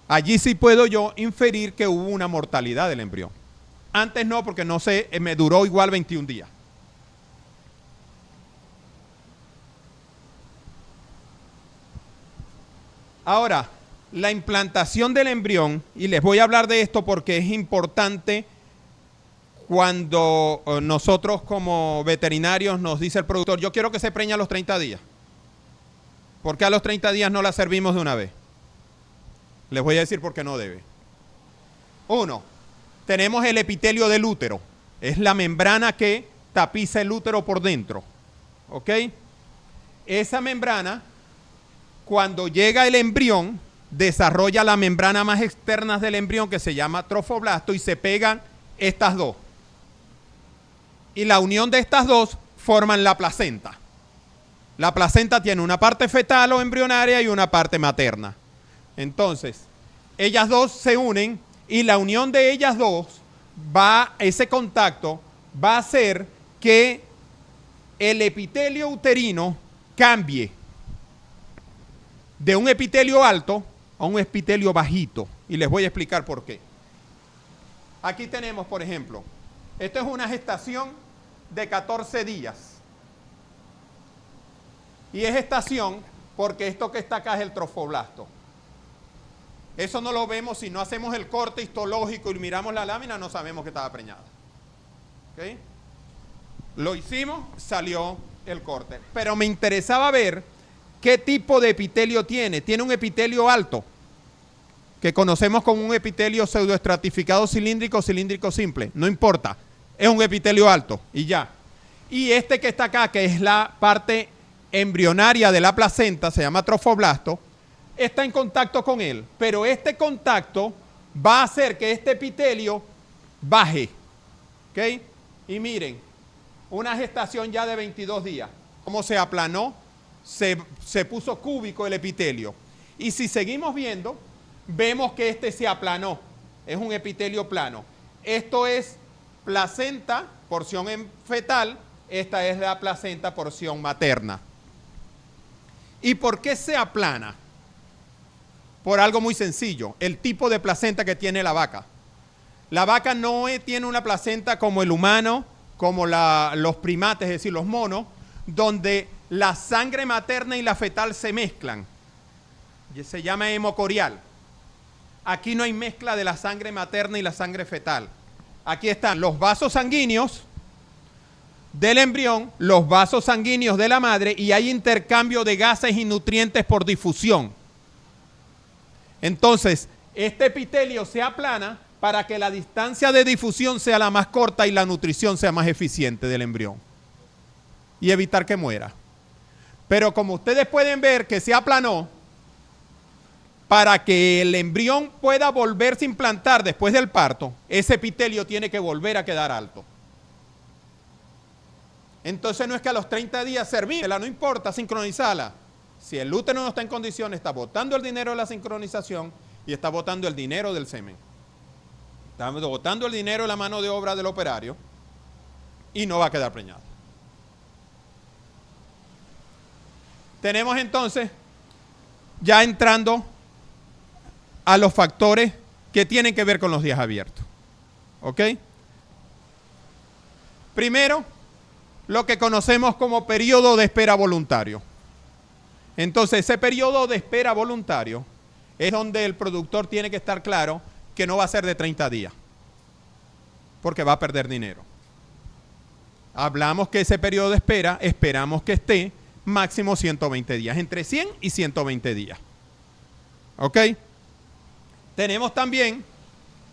Allí sí puedo yo inferir que hubo una mortalidad del embrión. Antes no, porque no sé, me duró igual 21 días. Ahora, la implantación del embrión, y les voy a hablar de esto porque es importante cuando nosotros como veterinarios nos dice el productor, yo quiero que se preñe a los 30 días. ¿Por qué a los 30 días no la servimos de una vez? Les voy a decir por qué no debe. Uno, tenemos el epitelio del útero. Es la membrana que tapiza el útero por dentro. ¿Ok? Esa membrana, cuando llega el embrión, desarrolla la membrana más externa del embrión que se llama trofoblasto y se pegan estas dos. Y la unión de estas dos forman la placenta. La placenta tiene una parte fetal o embrionaria y una parte materna. Entonces, ellas dos se unen y la unión de ellas dos ese contacto va a hacer que el epitelio uterino cambie de un epitelio alto a un epitelio bajito. Y les voy a explicar por qué. Aquí tenemos, por ejemplo, esto es una gestación de 14 días. Y es gestación porque esto que está acá es el trofoblasto. Eso no lo vemos si no hacemos el corte histológico y miramos la lámina, no sabemos que estaba preñada. ¿Okay? Lo hicimos, salió el corte. Pero me interesaba ver qué tipo de epitelio tiene. Tiene un epitelio alto, que conocemos como un epitelio pseudoestratificado cilíndrico, cilíndrico simple. No importa, es un epitelio alto y ya. Y este que está acá, que es la parte embrionaria de la placenta, se llama trofoblasto, está en contacto con él. Pero este contacto va a hacer que este epitelio baje. ¿Ok? Y miren, una gestación ya de 22 días. ¿Cómo se aplanó? Se puso cúbico el epitelio. Y si seguimos viendo, vemos que este se aplanó. Es un epitelio plano. Esto es placenta, porción fetal. Esta es la placenta, porción materna. ¿Y por qué se aplana? Por algo muy sencillo. El tipo de placenta que tiene la vaca. La vaca no tiene una placenta como el humano, como los primates, es decir, los monos, donde la sangre materna y la fetal se mezclan. Se llama hemocorial. Aquí no hay mezcla de la sangre materna y la sangre fetal. Aquí están los vasos sanguíneos del embrión, los vasos sanguíneos de la madre, y hay intercambio de gases y nutrientes por difusión. Entonces, este epitelio se aplana para que la distancia de difusión sea la más corta y la nutrición sea más eficiente del embrión y evitar que muera. Pero como ustedes pueden ver que se aplanó, para que el embrión pueda volverse a implantar después del parto, ese epitelio tiene que volver a quedar alto. Entonces no es que a los 30 días servírsela, no importa, sincronizarla. Si el útero no está en condiciones, está botando el dinero de la sincronización y está botando el dinero del semen. Estamos botando el dinero de la mano de obra del operario y no va a quedar preñado. Tenemos entonces, ya entrando a los factores que tienen que ver con los días abiertos. ¿Ok? Primero, lo que conocemos como periodo de espera voluntario. Entonces, ese periodo de espera voluntario es donde el productor tiene que estar claro que no va a ser de 30 días, porque va a perder dinero. Hablamos que ese periodo de espera, esperamos que esté máximo 120 días, entre 100 y 120 días. ¿Ok? Tenemos también,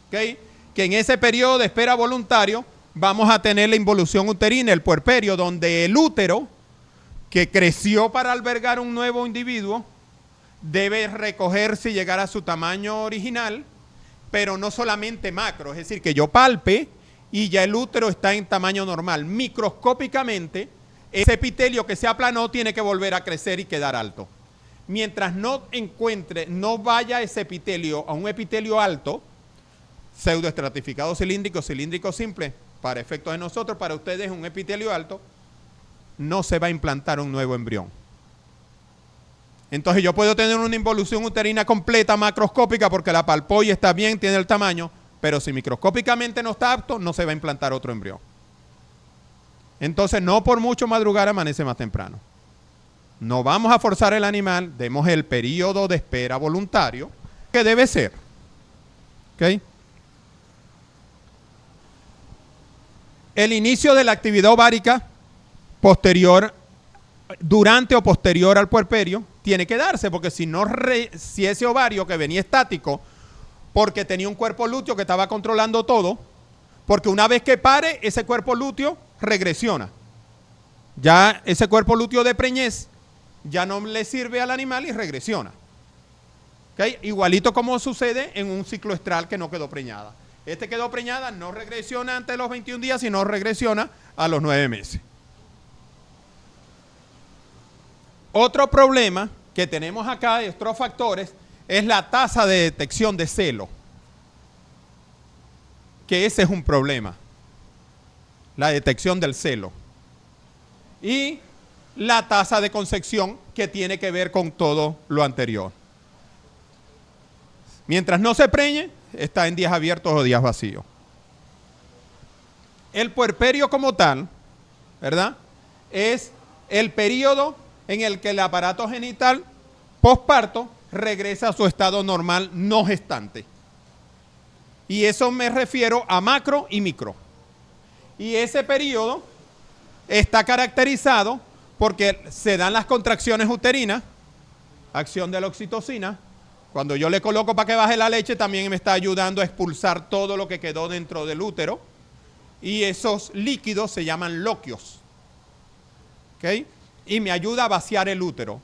¿okay?, que en ese periodo de espera voluntario vamos a tener la involución uterina, el puerperio, donde el útero, que creció para albergar un nuevo individuo, debe recogerse y llegar a su tamaño original, pero no solamente macro, es decir, que yo palpe y ya el útero está en tamaño normal. Microscópicamente, ese epitelio que se aplanó tiene que volver a crecer y quedar alto. Mientras no vaya ese epitelio a un epitelio alto, pseudoestratificado cilíndrico, cilíndrico simple, para efectos de nosotros, para ustedes un epitelio alto, no se va a implantar un nuevo embrión. Entonces yo puedo tener una involución uterina completa, macroscópica, porque la palpó y está bien, tiene el tamaño, pero si microscópicamente no está apto, no se va a implantar otro embrión. Entonces no por mucho madrugar amanece más temprano. No vamos a forzar el animal, demos el periodo de espera voluntario, que debe ser. ¿Ok? El inicio de la actividad ovárica posterior, durante o posterior al puerperio, tiene que darse, porque si ese ovario que venía estático, porque tenía un cuerpo lúteo que estaba controlando todo, porque una vez que pare, ese cuerpo lúteo regresiona. Ya ese cuerpo lúteo de preñez ya no le sirve al animal y regresiona. ¿Okay? Igualito como sucede en un ciclo estral que no quedó preñada. Este quedó preñada, no regresiona antes de los 21 días, sino regresiona a los 9 meses. Otro problema que tenemos acá de otros factores es la tasa de detección de celo. Que ese es un problema. La detección del celo. Y la tasa de concepción, que tiene que ver con todo lo anterior. Mientras no se preñe, está en días abiertos o días vacíos. El puerperio como tal, ¿verdad?, es el periodo en el que el aparato genital posparto regresa a su estado normal no gestante. Y eso me refiero a macro y micro. Y ese periodo está caracterizado porque se dan las contracciones uterinas, acción de la oxitocina. Cuando yo le coloco para que baje la leche, también me está ayudando a expulsar todo lo que quedó dentro del útero. Y esos líquidos se llaman loquios. ¿Ok? Y me ayuda a vaciar el útero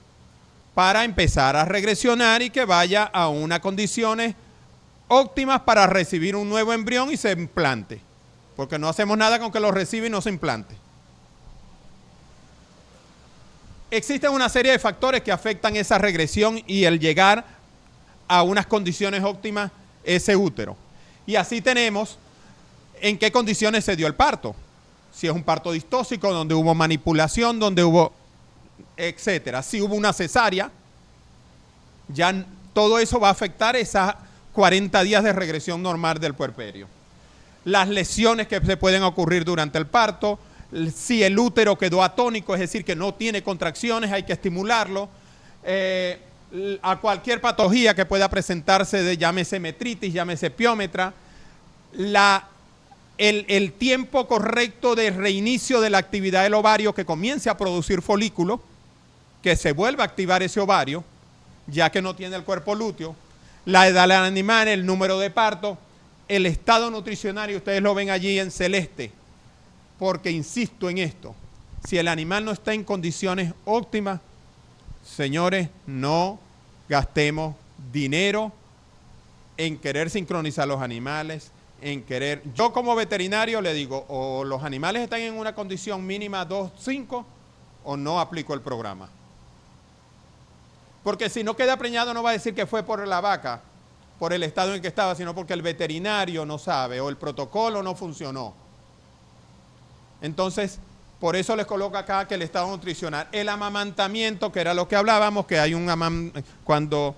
para empezar a regresionar y que vaya a unas condiciones óptimas para recibir un nuevo embrión y se implante. Porque no hacemos nada con que lo reciba y no se implante. Existen una serie de factores que afectan esa regresión y el llegar a unas condiciones óptimas ese útero. Y así tenemos en qué condiciones se dio el parto. Si es un parto distóxico, donde hubo manipulación, donde hubo, etcétera. Si hubo una cesárea, ya todo eso va a afectar esas 40 días de regresión normal del puerperio. Las lesiones que se pueden ocurrir durante el parto, si el útero quedó atónico, es decir, que no tiene contracciones, hay que estimularlo. A cualquier patología que pueda presentarse, de llámese metritis, llámese piómetra, el tiempo correcto de reinicio de la actividad del ovario, que comience a producir folículo, que se vuelva a activar ese ovario, ya que no tiene el cuerpo lúteo, la edad del animal, el número de parto, el estado nutricional, y ustedes lo ven allí en celeste, porque insisto en esto, si el animal no está en condiciones óptimas, señores, no gastemos dinero en querer sincronizar los animales, en querer... Yo como veterinario le digo, o los animales están en una condición mínima 2-5 o no aplico el programa. Porque si no queda preñado no va a decir que fue por la vaca, por el estado en que estaba, sino porque el veterinario no sabe o el protocolo no funcionó. Entonces, por eso les coloco acá que el estado nutricional, el amamantamiento, que era lo que hablábamos, que hay cuando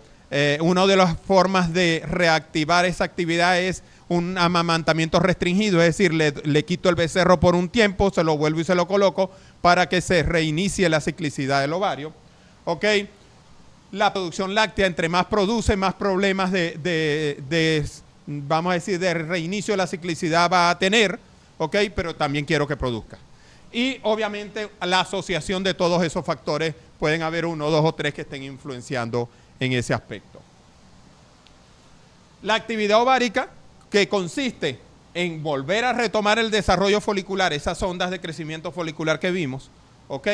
una de las formas de reactivar esa actividad es un amamantamiento restringido, es decir, le quito el becerro por un tiempo, se lo vuelvo y se lo coloco para que se reinicie la ciclicidad del ovario. ¿Ok? La producción láctea, entre más produce, más problemas vamos a decir, de reinicio de la ciclicidad va a tener, ¿ok? Pero también quiero que produzca. Y obviamente la asociación de todos esos factores, pueden haber 1, 2 o 3 que estén influenciando en ese aspecto. La actividad ovárica, que consiste en volver a retomar el desarrollo folicular, esas ondas de crecimiento folicular que vimos, ¿ok?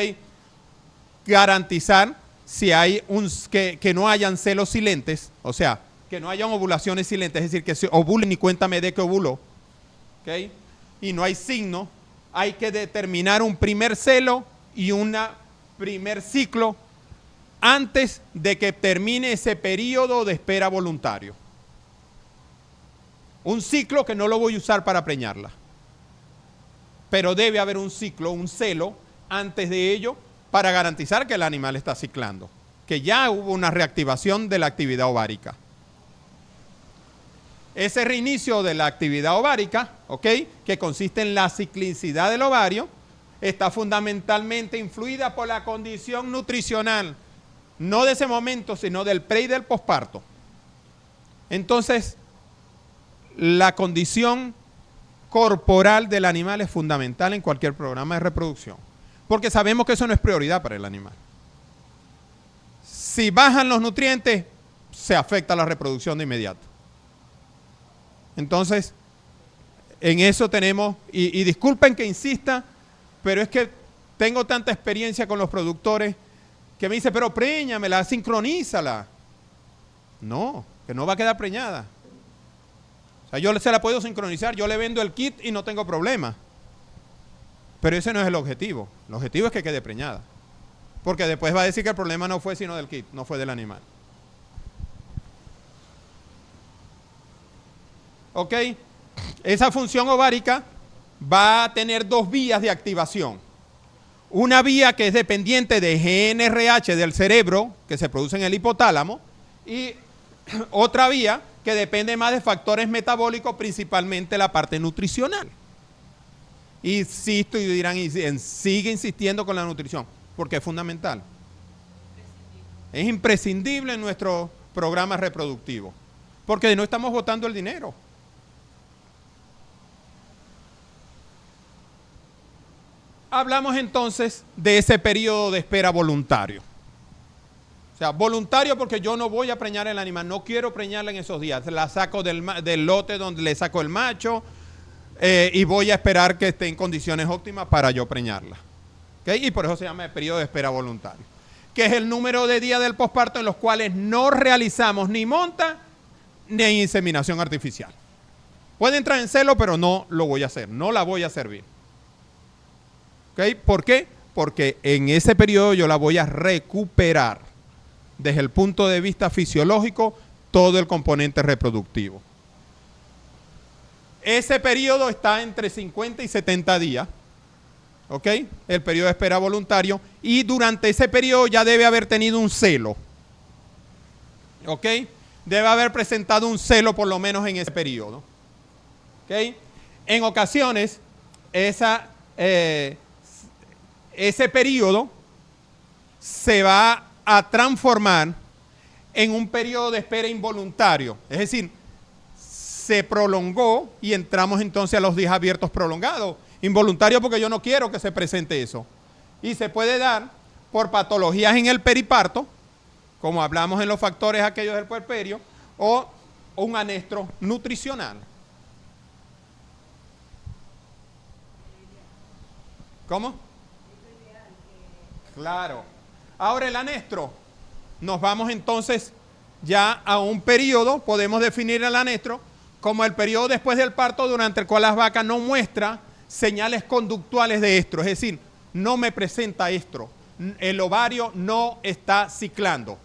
Garantizar si hay que no hayan celos silentes, o sea, que no hayan ovulaciones silentes, es decir, que se ovulen y cuéntame de qué ovuló, ¿ok? Y no hay signo, hay que determinar un primer celo y un primer ciclo antes de que termine ese periodo de espera voluntario. Un ciclo que no lo voy a usar para preñarla, pero debe haber un ciclo, un celo antes de ello para garantizar que el animal está ciclando, que ya hubo una reactivación de la actividad ovárica. Ese reinicio de la actividad ovárica, ¿ok?, que consiste en la ciclicidad del ovario, está fundamentalmente influida por la condición nutricional, no de ese momento, sino del pre y del posparto. Entonces, la condición corporal del animal es fundamental en cualquier programa de reproducción, porque sabemos que eso no es prioridad para el animal. Si bajan los nutrientes, se afecta la reproducción de inmediato. Entonces, en eso tenemos, y disculpen que insista, pero es que tengo tanta experiencia con los productores que me dicen, pero préñamela, sincronízala. No, que no va a quedar preñada. O sea, yo se la puedo sincronizar, yo le vendo el kit y no tengo problema. Pero ese no es el objetivo. El objetivo es que quede preñada. Porque después va a decir que el problema no fue sino del kit, no fue del animal. ¿Ok? Esa función ovárica va a tener 2 vías de activación. Una vía que es dependiente de GNRH del cerebro, que se produce en el hipotálamo, y otra vía que depende más de factores metabólicos, principalmente la parte nutricional. Insisto y dirán, sigue insistiendo con la nutrición, porque es fundamental. Es imprescindible en nuestro programa reproductivo, porque no estamos botando el dinero. hablamos entonces de ese periodo de espera voluntario. O sea, voluntario porque yo no voy a preñar el animal, no quiero preñarla en esos días. La saco del lote donde le saco el macho y voy a esperar que esté en condiciones óptimas para yo preñarla. ¿Okay? Y por eso se llama el periodo de espera voluntario, que es el número de días del posparto en los cuales no realizamos ni monta ni inseminación artificial. Puede entrar en celo, pero no lo voy a hacer, no la voy a servir. ¿Okay? ¿Por qué? Porque en ese periodo yo la voy a recuperar desde el punto de vista fisiológico todo el componente reproductivo. Ese periodo está entre 50 y 70 días, ¿ok? El periodo de espera voluntario, y durante ese periodo ya debe haber tenido un celo, ¿ok? Debe haber presentado un celo por lo menos en ese periodo, ¿ok? En ocasiones, ese periodo se va a transformar en un periodo de espera involuntario, es decir, se prolongó y entramos entonces a los días abiertos prolongados. Involuntario porque yo no quiero que se presente eso. Y se puede dar por patologías en el periparto, como hablamos en los factores aquellos del puerperio, o un anestro nutricional. ¿Cómo? Claro. Ahora el anestro, nos vamos entonces ya a un periodo, podemos definir el anestro como el periodo después del parto durante el cual las vacas no muestran señales conductuales de estro, es decir, no me presenta estro, el ovario no está ciclando.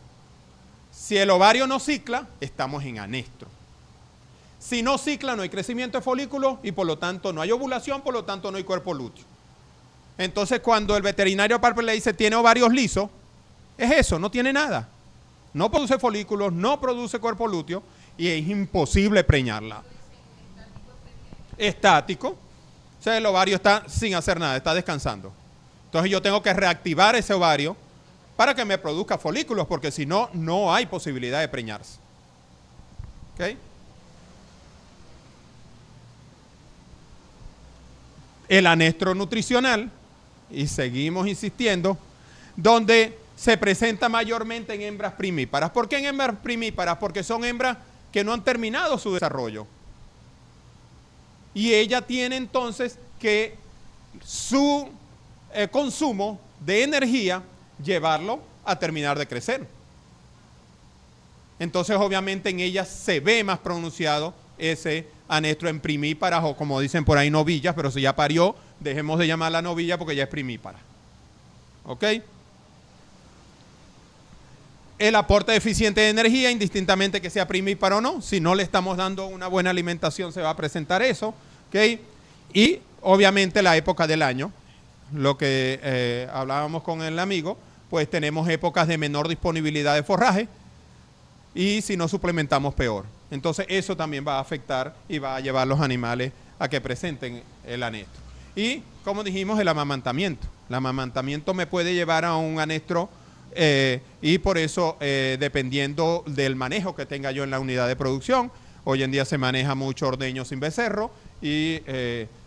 Si el ovario no cicla, estamos en anestro. Si no cicla, no hay crecimiento de folículos y por lo tanto no hay ovulación, por lo tanto no hay cuerpo lúteo. Entonces cuando el veterinario Parper le dice tiene ovarios lisos, es eso, no tiene nada. No produce folículos, no produce cuerpo lúteo y es imposible preñarla. Estático. O sea, el ovario está sin hacer nada, está descansando. Entonces yo tengo que reactivar ese ovario para que me produzca folículos, porque si no, no hay posibilidad de preñarse. ¿Ok? El anestro nutricional, y seguimos insistiendo, donde se presenta mayormente en hembras primíparas. ¿Por qué en hembras primíparas? Porque son hembras que no han terminado su desarrollo. Y ella tiene entonces que su consumo de energía llevarlo a terminar de crecer. Entonces obviamente en ella se ve más pronunciado ese anestro en primíparas, o como dicen por ahí novillas, pero si ya parió, dejemos de llamarla novilla porque ya es primípara. ¿Ok? El aporte deficiente de energía, indistintamente que sea primíparo o no, si no le estamos dando una buena alimentación se va a presentar eso, ¿ok? Y obviamente la época del año, lo que hablábamos con el amigo, pues tenemos épocas de menor disponibilidad de forraje y si no suplementamos peor. Entonces eso también va a afectar y va a llevar a los animales a que presenten el anestro. Y como dijimos, el amamantamiento. El amamantamiento me puede llevar a un anestro y por eso, dependiendo del manejo que tenga yo en la unidad de producción, hoy en día se maneja mucho ordeño sin becerro,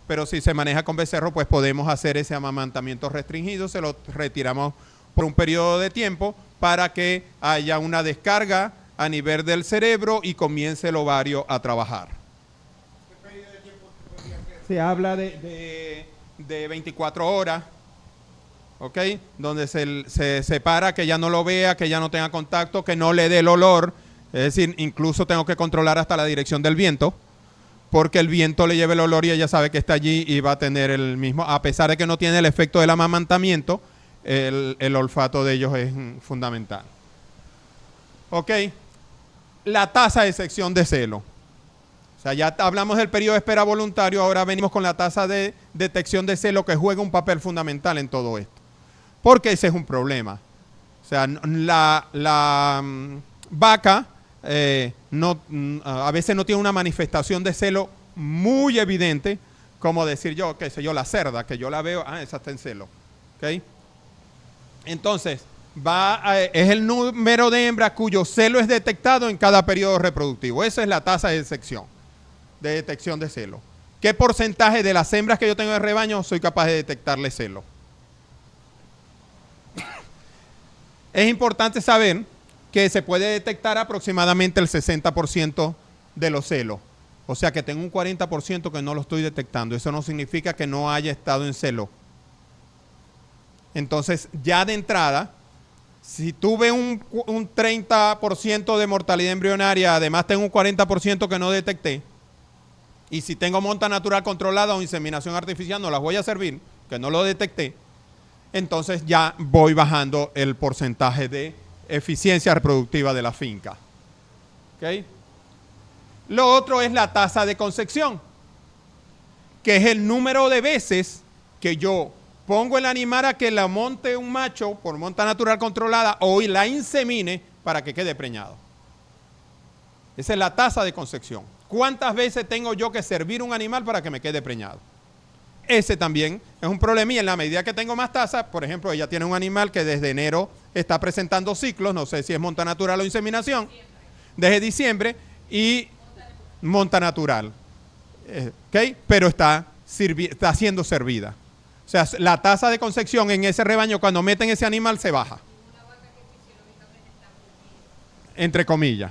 pero si se maneja con becerro, pues podemos hacer ese amamantamiento restringido, se lo retiramos por un periodo de tiempo para que haya una descarga a nivel del cerebro y comience el ovario a trabajar. ¿Qué periodo de tiempo se podría hacer? Se habla de 24 horas. ¿Ok? Donde se separa, que ya no lo vea, que ya no tenga contacto, que no le dé el olor. Es decir, incluso tengo que controlar hasta la dirección del viento, porque el viento le lleva el olor y ella sabe que está allí y va a tener el mismo, a pesar de que no tiene el efecto del amamantamiento, el olfato de ellos es fundamental. ¿Ok? La tasa de sección de celo. O sea, ya hablamos del periodo de espera voluntario, ahora venimos con la tasa de detección de celo, que juega un papel fundamental en todo esto. Porque ese es un problema. O sea, la vaca a veces no tiene una manifestación de celo muy evidente, como decir yo, qué sé yo, la cerda, que yo la veo, esa está en celo. ¿Okay? Entonces, es el número de hembras cuyo celo es detectado en cada periodo reproductivo. Esa es la tasa de sección, de detección de celo. ¿Qué porcentaje de las hembras que yo tengo en el rebaño soy capaz de detectarle celo? Es importante saber que se puede detectar aproximadamente el 60% de los celos. O sea que tengo un 40% que no lo estoy detectando. Eso no significa que no haya estado en celo. Entonces, ya de entrada, si tuve un 30% de mortalidad embrionaria, además tengo un 40% que no detecté, y si tengo monta natural controlada o inseminación artificial, no las voy a servir, que no lo detecté, entonces ya voy bajando el porcentaje de eficiencia reproductiva de la finca. ¿Okay? Lo otro es la tasa de concepción, que es el número de veces que yo pongo el animal a que la monte un macho por monta natural controlada o la insemine para que quede preñado. Esa es la tasa de concepción. ¿Cuántas veces tengo yo que servir un animal para que me quede preñado? Ese también es un problema y en la medida que tengo más tasa, por ejemplo, ella tiene un animal que desde enero está presentando ciclos, no sé si es monta natural o inseminación, desde diciembre y monta natural, ¿okay? Pero está siendo servida. O sea, la tasa de concepción en ese rebaño cuando meten ese animal se baja. Entre comillas.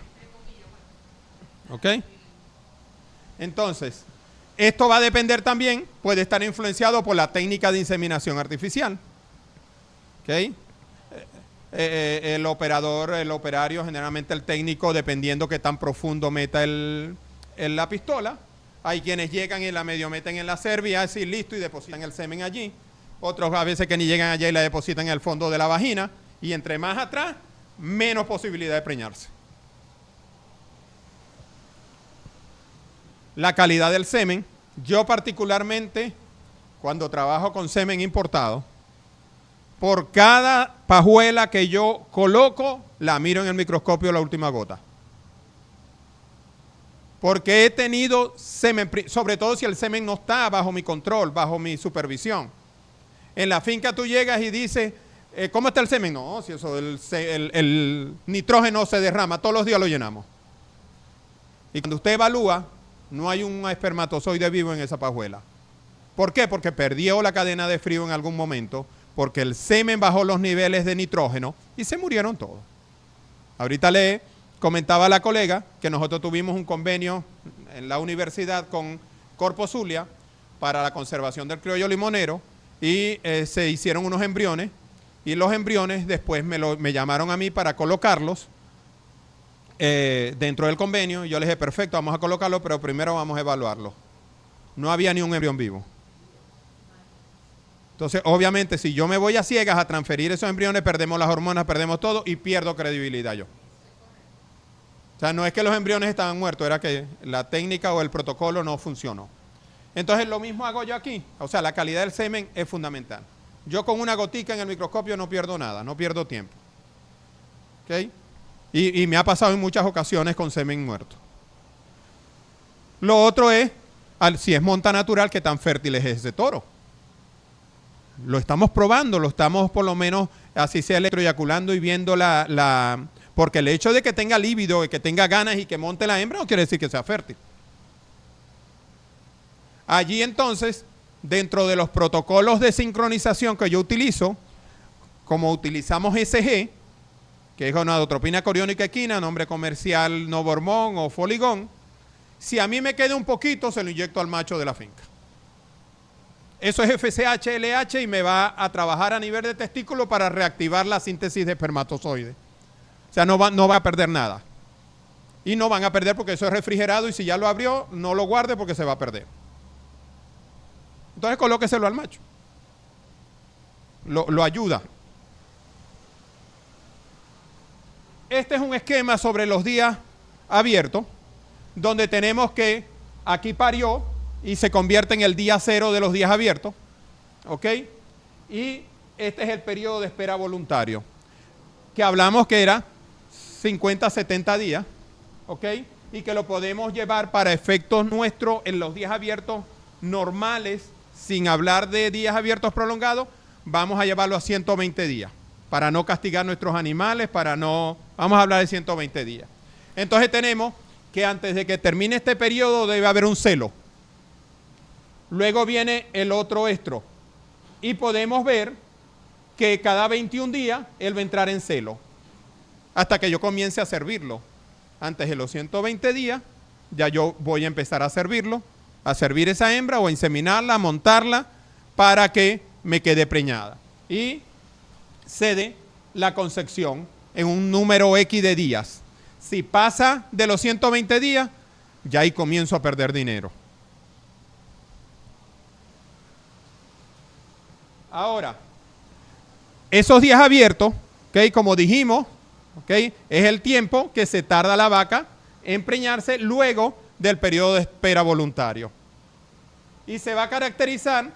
¿Ok? Entonces, esto va a depender también, puede estar influenciado por la técnica de inseminación artificial. ¿Ok? El operario, generalmente el técnico, dependiendo qué tan profundo meta la pistola. Hay quienes llegan y la medio meten en la cervix, así listo, y depositan el semen allí. Otros a veces que ni llegan allá y la depositan en el fondo de la vagina. Y entre más atrás, menos posibilidad de preñarse. La calidad del semen. Yo particularmente, cuando trabajo con semen importado, por cada pajuela que yo coloco, la miro en el microscopio la última gota. Porque he tenido semen, sobre todo si el semen no está bajo mi control, bajo mi supervisión. En la finca tú llegas y dices, ¿cómo está el semen? No, si eso, el nitrógeno se derrama, todos los días lo llenamos. Y cuando usted evalúa, no hay un espermatozoide vivo en esa pajuela. ¿Por qué? Porque perdió la cadena de frío en algún momento, porque el semen bajó los niveles de nitrógeno y se murieron todos. Ahorita le comentaba a la colega que nosotros tuvimos un convenio en la universidad con Corpo Zulia para la conservación del criollo limonero y se hicieron unos embriones y los embriones después me llamaron a mí para colocarlos dentro del convenio y yo les dije, perfecto, vamos a colocarlo, pero primero vamos a evaluarlo. No había ni un embrión vivo. Entonces, obviamente, si yo me voy a ciegas a transferir esos embriones, perdemos las hormonas, perdemos todo y pierdo credibilidad yo. O sea, no es que los embriones estaban muertos, era que la técnica o el protocolo no funcionó. Entonces, lo mismo hago yo aquí. O sea, la calidad del semen es fundamental. Yo con una gotica en el microscopio no pierdo nada, no pierdo tiempo. ¿Ok? Y me ha pasado en muchas ocasiones con semen muerto. Lo otro es, si es monta natural, qué tan fértil es ese toro. Lo estamos probando, lo estamos por lo menos, así sea electroeyaculando y viendo porque el hecho de que tenga líbido, que tenga ganas y que monte la hembra no quiere decir que sea fértil. Allí entonces, dentro de los protocolos de sincronización que yo utilizo, como utilizamos SG, que es gonadotropina coriónica equina, nombre comercial Novormón o Foligón, si a mí me queda un poquito, se lo inyecto al macho de la finca. Eso es FSH, LH y me va a trabajar a nivel de testículo para reactivar la síntesis de espermatozoides. O sea, no va a perder nada. Y no van a perder porque eso es refrigerado y si ya lo abrió, no lo guarde porque se va a perder. Entonces colóqueselo al macho. Lo ayuda. Este es un esquema sobre los días abiertos, donde tenemos que aquí parió y se convierte en el día 0 de los días abiertos. ¿Ok? Y este es el periodo de espera voluntario, que hablamos que era 50 a 70 días. ¿Ok? Y que lo podemos llevar para efectos nuestros en los días abiertos normales, sin hablar de días abiertos prolongados, vamos a llevarlo a 120 días, para no castigar nuestros animales, vamos a hablar de 120 días. Entonces tenemos que antes de que termine este periodo debe haber un celo. Luego viene el otro estro. Y podemos ver que cada 21 días él va a entrar en celo. Hasta que yo comience a servirlo. Antes de los 120 días, ya yo voy a empezar a servirlo, a servir esa hembra o a inseminarla, a montarla para que me quede preñada. Y se dé la concepción en un número X de días. Si pasa de los 120 días, ya ahí comienzo a perder dinero. Ahora, esos días abiertos, ¿okay? Como dijimos, ¿okay? Es el tiempo que se tarda la vaca en preñarse luego del periodo de espera voluntario. Y se va a caracterizar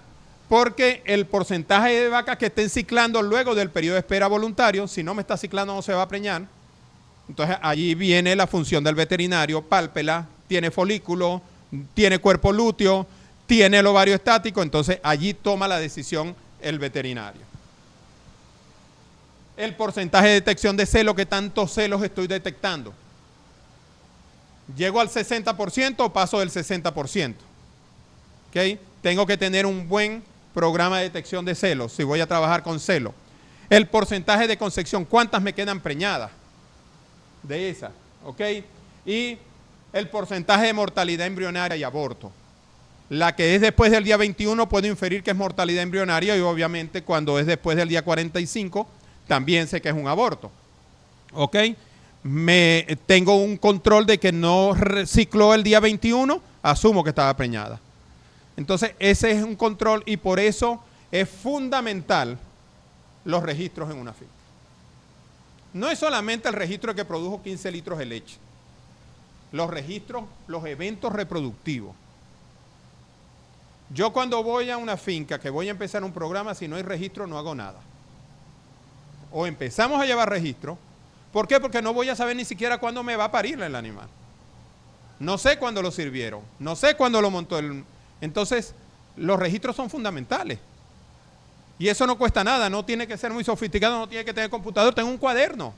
porque el porcentaje de vacas que estén ciclando luego del periodo de espera voluntario, si no me está ciclando no se va a preñar. Entonces allí viene la función del veterinario, pálpela, tiene folículo, tiene cuerpo lúteo, tiene el ovario estático, entonces allí toma la decisión el veterinario. El porcentaje de detección de celo, ¿qué tantos celos estoy detectando? ¿Llego al 60% o paso del 60%? ¿Okay? Tengo que tener un buen programa de detección de celos si voy a trabajar con celo. El porcentaje de concepción, ¿cuántas me quedan preñadas? De esas, ¿ok? Y el porcentaje de mortalidad embrionaria y aborto. La que es después del día 21 puedo inferir que es mortalidad embrionaria y obviamente cuando es después del día 45 también sé que es un aborto. ¿Ok? Tengo un control de que no recicló el día 21, asumo que estaba preñada. Entonces ese es un control y por eso es fundamental los registros en una finca. No es solamente el registro que produjo 15 litros de leche. Los registros, los eventos reproductivos. Yo cuando voy a una finca que voy a empezar un programa, si no hay registro no hago nada. O empezamos a llevar registro. ¿Por qué? Porque no voy a saber ni siquiera cuándo me va a parir el animal. No sé cuándo lo sirvieron. No sé cuándo lo montó el... Entonces, los registros son fundamentales. Y eso no cuesta nada. No tiene que ser muy sofisticado, no tiene que tener computador. Tengo un cuaderno.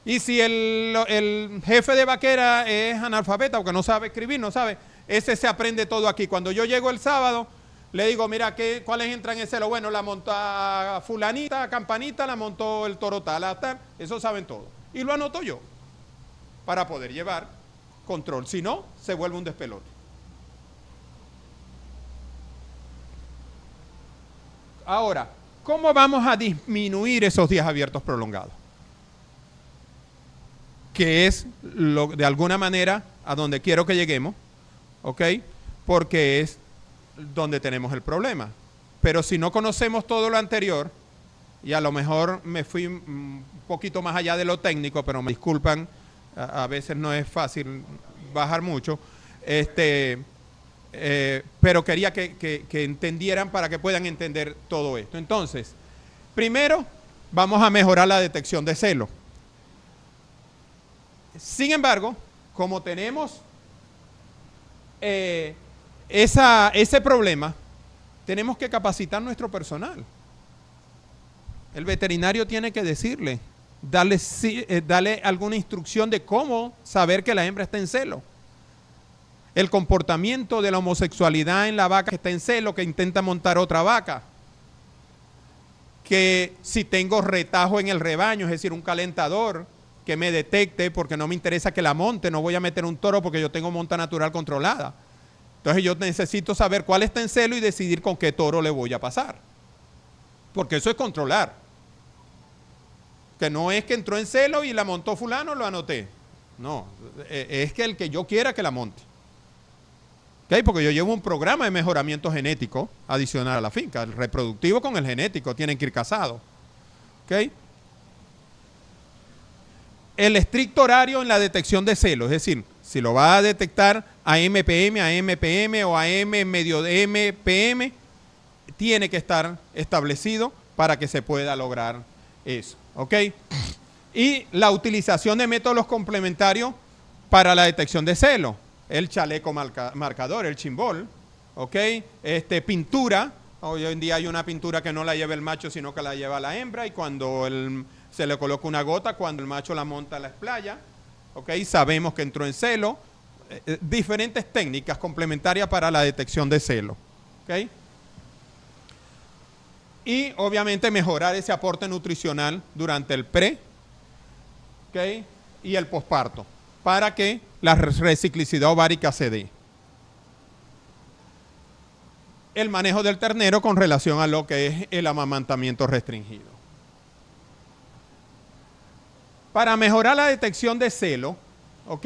Y si el jefe de vaquera es analfabeta o que no sabe escribir, no sabe, ese se aprende todo aquí. Cuando yo llego el sábado, le digo, mira, ¿cuáles entran en celo? Bueno, la monta fulanita, campanita, la montó el toro tal, eso saben todo. Y lo anoto yo, para poder llevar control. Si no, se vuelve un despelote. Ahora, ¿cómo vamos a disminuir esos días abiertos prolongados? Que es, de alguna manera, a donde quiero que lleguemos, ¿ok? Porque es donde tenemos el problema. Pero si no conocemos todo lo anterior, y a lo mejor me fui un poquito más allá de lo técnico, pero me disculpan, a veces no es fácil bajar mucho, pero quería que entendieran para que puedan entender todo esto. Entonces, primero, vamos a mejorar la detección de celo. Sin embargo, como tenemos ese problema, tenemos que capacitar nuestro personal. El veterinario tiene que decirle, darle alguna instrucción de cómo saber que la hembra está en celo. El comportamiento de la homosexualidad en la vaca que está en celo, que intenta montar otra vaca. Que si tengo retajo en el rebaño, es decir, un calentador, que me detecte porque no me interesa que la monte, no voy a meter un toro porque yo tengo monta natural controlada. Entonces yo necesito saber cuál está en celo y decidir con qué toro le voy a pasar. Porque eso es controlar. Que no es que entró en celo y la montó fulano, lo anoté. No, es que el que yo quiera que la monte. ¿Okay? Porque yo llevo un programa de mejoramiento genético adicional a la finca. El reproductivo con el genético tienen que ir casados. ¿Okay? El estricto horario en la detección de celo, es decir, si lo va a detectar a MPM, a MPM o a M en medio de MPM, tiene que estar establecido para que se pueda lograr eso. ¿Ok? Y la utilización de métodos complementarios para la detección de celo. El chaleco marcador, el chimbol. ¿Ok? Pintura. Hoy en día hay una pintura que no la lleva el macho, sino que la lleva la hembra. Y cuando se le coloca una gota, cuando el macho la monta a la esplaya. ¿Ok? Sabemos que entró en celo. diferentes técnicas complementarias para la detección de celo. ¿Okay? Y obviamente mejorar ese aporte nutricional durante el pre, ¿okay?, y el posparto para que la reciclicidad ovárica se dé. El manejo del ternero con relación a lo que es el amamantamiento restringido. Para mejorar la detección de celo, ¿ok?,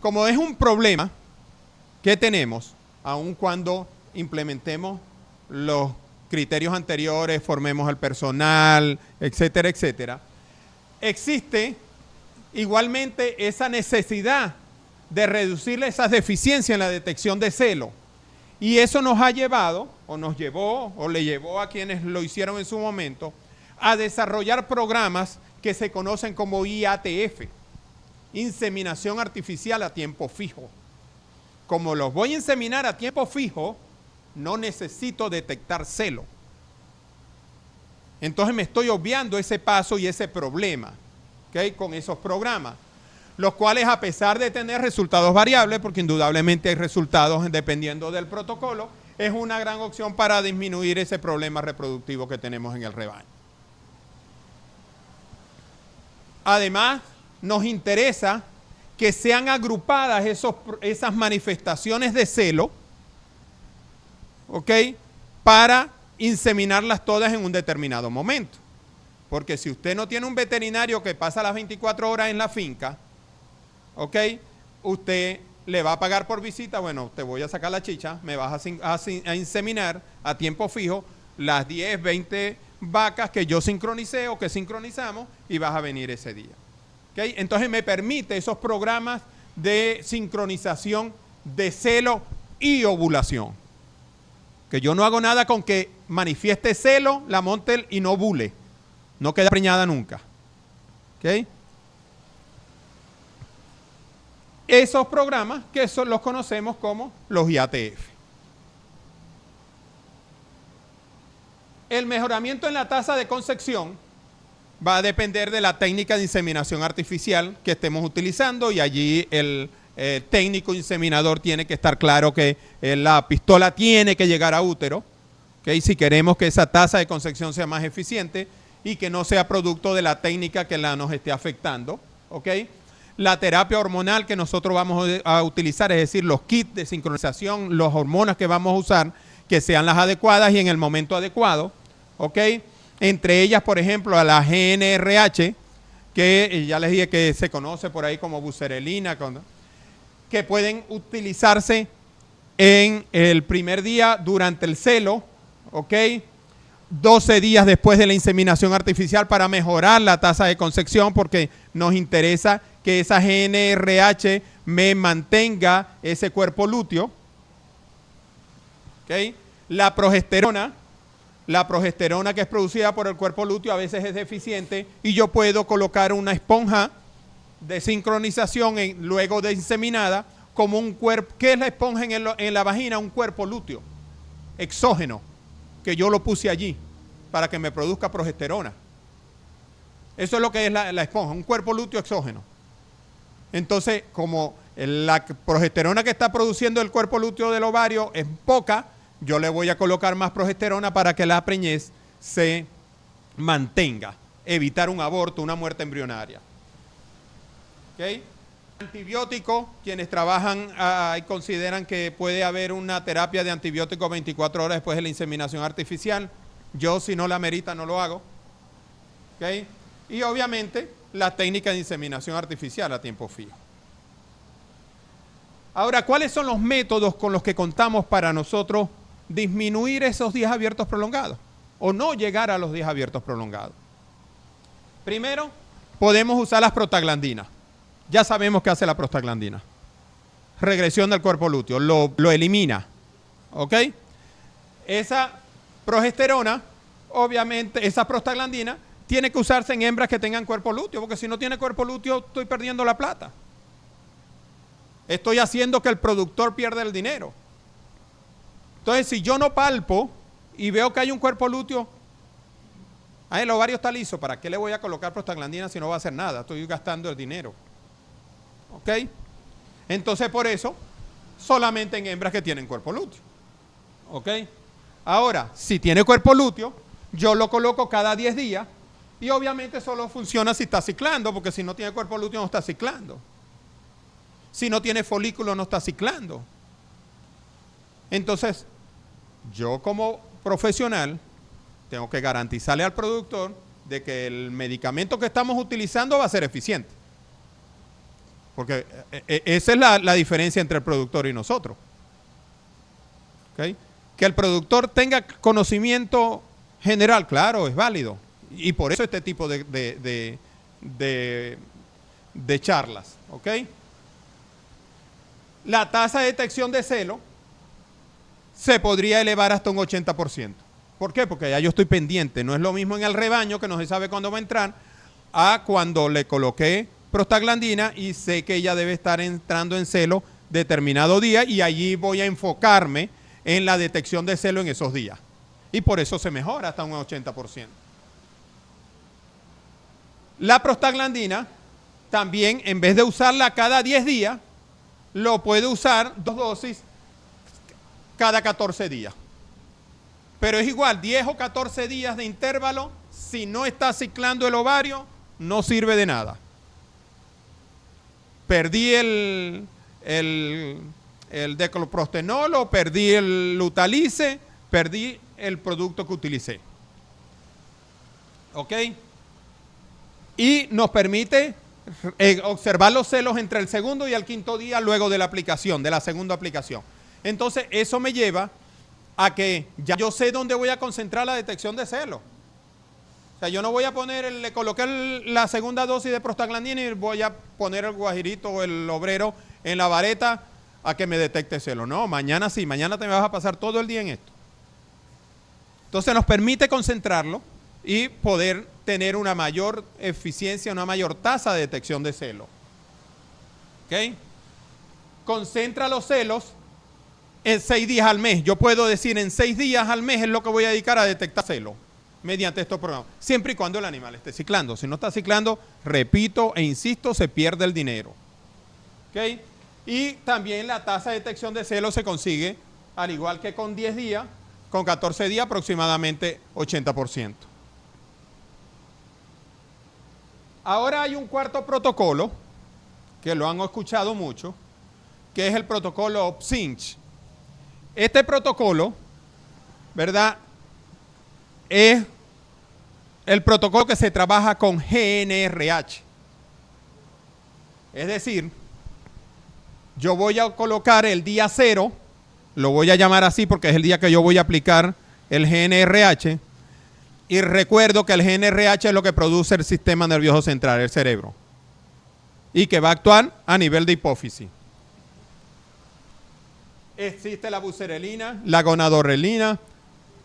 como es un problema que tenemos, aun cuando implementemos los criterios anteriores, formemos el personal, etcétera, etcétera, existe igualmente esa necesidad de reducir esas deficiencias en la detección de celo. Y eso nos ha llevado, o nos llevó, o le llevó a quienes lo hicieron en su momento, a desarrollar programas que se conocen como IATF, inseminación artificial a tiempo fijo. Como los voy a inseminar a tiempo fijo, no necesito detectar celo. Entonces me estoy obviando ese paso y ese problema, ¿okay?, con esos programas, los cuales, a pesar de tener resultados variables, porque indudablemente hay resultados dependiendo del protocolo, es una gran opción para disminuir ese problema reproductivo que tenemos en el rebaño. Además, nos interesa que sean agrupadas esas manifestaciones de celo, ¿ok?, para inseminarlas todas en un determinado momento. Porque si usted no tiene un veterinario que pasa las 24 horas en la finca, ¿ok?, usted le va a pagar por visita. Bueno, te voy a sacar la chicha, me vas a inseminar a tiempo fijo las 10, 20 vacas que yo sincronicé o que sincronizamos y vas a venir ese día. ¿Okay? Entonces me permite esos programas de sincronización de celo y ovulación. Que yo no hago nada con que manifieste celo, la monte y no ovule. No queda preñada nunca. ¿Okay? Esos programas que los conocemos como los IATF. El mejoramiento en la tasa de concepción va a depender de la técnica de inseminación artificial que estemos utilizando, y allí el técnico inseminador tiene que estar claro que la pistola tiene que llegar a útero, ¿okay?, si queremos que esa tasa de concepción sea más eficiente y que no sea producto de la técnica que nos esté afectando. ¿Okay? La terapia hormonal que nosotros vamos a utilizar, es decir, los kits de sincronización, las hormonas que vamos a usar, que sean las adecuadas y en el momento adecuado. ¿Ok? Entre ellas, por ejemplo, a la GnRH, que ya les dije que se conoce por ahí como buserelina, que pueden utilizarse en el primer día durante el celo, ¿ok?, 12 días después de la inseminación artificial para mejorar la tasa de concepción, porque nos interesa que esa GnRH me mantenga ese cuerpo lúteo. ¿Okay? La progesterona que es producida por el cuerpo lúteo a veces es deficiente, y yo puedo colocar una esponja de sincronización luego de inseminada como un cuerpo. ¿Qué es la esponja en la vagina? Un cuerpo lúteo exógeno, que yo lo puse allí para que me produzca progesterona. Eso es lo que es la esponja, un cuerpo lúteo exógeno. Entonces, como la progesterona que está produciendo el cuerpo lúteo del ovario es poca, yo le voy a colocar más progesterona para que la preñez se mantenga, evitar un aborto, una muerte embrionaria. ¿Okay? Antibiótico, quienes trabajan y consideran que puede haber una terapia de antibiótico 24 horas después de la inseminación artificial. Yo, si no la amerita, no lo hago. ¿Okay? Y obviamente la técnica de inseminación artificial a tiempo fijo. Ahora, ¿cuáles son los métodos con los que contamos para nosotros disminuir esos días abiertos prolongados o no llegar a los días abiertos prolongados? Primero, podemos usar las prostaglandinas. Ya sabemos qué hace la prostaglandina. Regresión del cuerpo lúteo, lo elimina. ¿Ok? Esa progesterona, obviamente, esa prostaglandina tiene que usarse en hembras que tengan cuerpo lúteo, porque si no tiene cuerpo lúteo estoy perdiendo la plata. Estoy haciendo que el productor pierda el dinero. Entonces, si yo no palpo y veo que hay un cuerpo lúteo, el ovario está liso, ¿para qué le voy a colocar prostaglandina si no va a hacer nada? Estoy gastando el dinero. ¿Ok? Entonces, por eso, solamente en hembras que tienen cuerpo lúteo. ¿Ok? Ahora, si tiene cuerpo lúteo, yo lo coloco cada 10 días y obviamente solo funciona si está ciclando, porque si no tiene cuerpo lúteo no está ciclando. Si no tiene folículo no está ciclando. Entonces, yo como profesional tengo que garantizarle al productor de que el medicamento que estamos utilizando va a ser eficiente. Porque esa es la diferencia entre el productor y nosotros. ¿Okay? Que el productor tenga conocimiento general, claro, es válido. Y por eso este tipo de charlas. ¿Ok? La tasa de detección de celo se podría elevar hasta un 80%. ¿Por qué? Porque ya yo estoy pendiente. No es lo mismo en el rebaño, que no se sabe cuándo va a entrar, a cuando le coloqué prostaglandina y sé que ella debe estar entrando en celo determinado día y allí voy a enfocarme en la detección de celo en esos días. Y por eso se mejora hasta un 80%. La prostaglandina también, en vez de usarla cada 10 días, lo puede usar 2 dosis cada 14 días. Pero es igual, 10 o 14 días de intervalo, si no está ciclando el ovario, no sirve de nada. Perdí el decloprostenol o perdí el Lutalice, perdí el producto que utilicé. ¿Ok? Y nos permite observar los celos entre el segundo y el quinto día luego de la aplicación, de la segunda aplicación. Entonces, eso me lleva a que ya yo sé dónde voy a concentrar la detección de celos. O sea, yo no voy a poner, le coloqué la segunda dosis de prostaglandina y voy a poner el guajirito o el obrero en la vareta a que me detecte celos. No, mañana sí, mañana te vas a pasar todo el día en esto. Entonces nos permite concentrarlo y poder tener una mayor eficiencia, una mayor tasa de detección de celos. ¿Ok? Concentra los celos en 6 días al mes. Yo puedo decir en 6 días al mes es lo que voy a dedicar a detectar celos mediante estos programas. Siempre y cuando el animal esté ciclando. Si no está ciclando, repito e insisto, se pierde el dinero. ¿Ok? Y también la tasa de detección de celos se consigue, al igual que con 10 días, con 14 días aproximadamente 80%. Ahora hay un cuarto protocolo, que lo han escuchado mucho, que es el protocolo OPSINCH. Este protocolo, ¿verdad?, es el protocolo que se trabaja con GNRH. Es decir, yo voy a colocar el día 0, lo voy a llamar así porque es el día que yo voy a aplicar el GNRH, y recuerdo que el GNRH es lo que produce el sistema nervioso central, el cerebro, y que va a actuar a nivel de hipófisis. Existe la buserelina, la gonadorelina,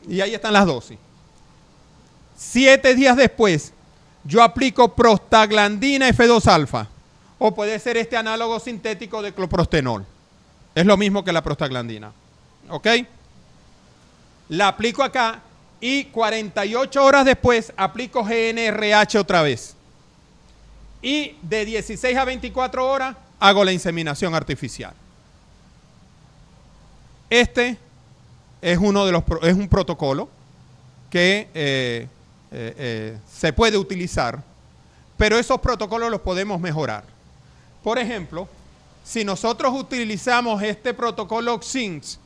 y ahí están las dosis. 7 días después, yo aplico prostaglandina F2-alfa, o puede ser este análogo sintético de cloprostenol. Es lo mismo que la prostaglandina. ¿Ok? La aplico acá y 48 horas después aplico GNRH otra vez. Y de 16 a 24 horas hago la inseminación artificial. Este es un protocolo que se puede utilizar, pero esos protocolos los podemos mejorar. Por ejemplo, si nosotros utilizamos este protocolo OPSINCH